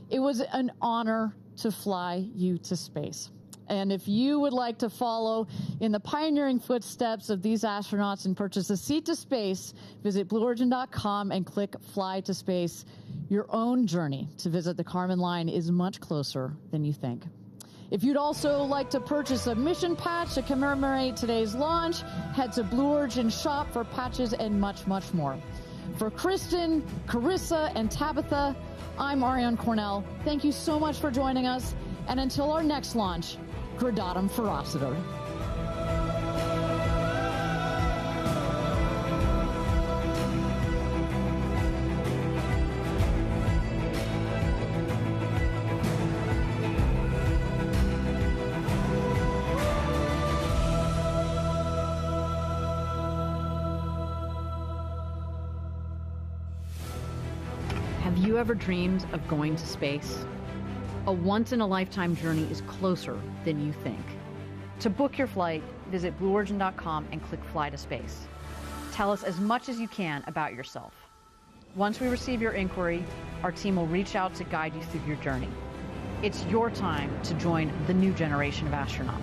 Speaker 3: It was an honor to fly you to space. And if you would like to follow in the pioneering footsteps of these astronauts and purchase a seat to space, visit blueorigin.com and click Fly to Space. Your own journey to visit the Kármán line is much closer than you think. If you'd also like to purchase a mission patch to commemorate today's launch, head to Blue Origin shop for patches and much, much more. For Kristen, Carissa, and Tabitha, I'm Ariane Cornell. Thank you so much for joining us. And until our next launch, Gradatum Ferociter.
Speaker 20: Have you ever dreamed of going to space? A once-in-a-lifetime journey is closer than you think. To book your flight, visit blueorigin.com and click Fly to Space. Tell us as much as you can about yourself. Once we receive your inquiry, our team will reach out to guide you through your journey. It's your time to join the new generation of astronauts.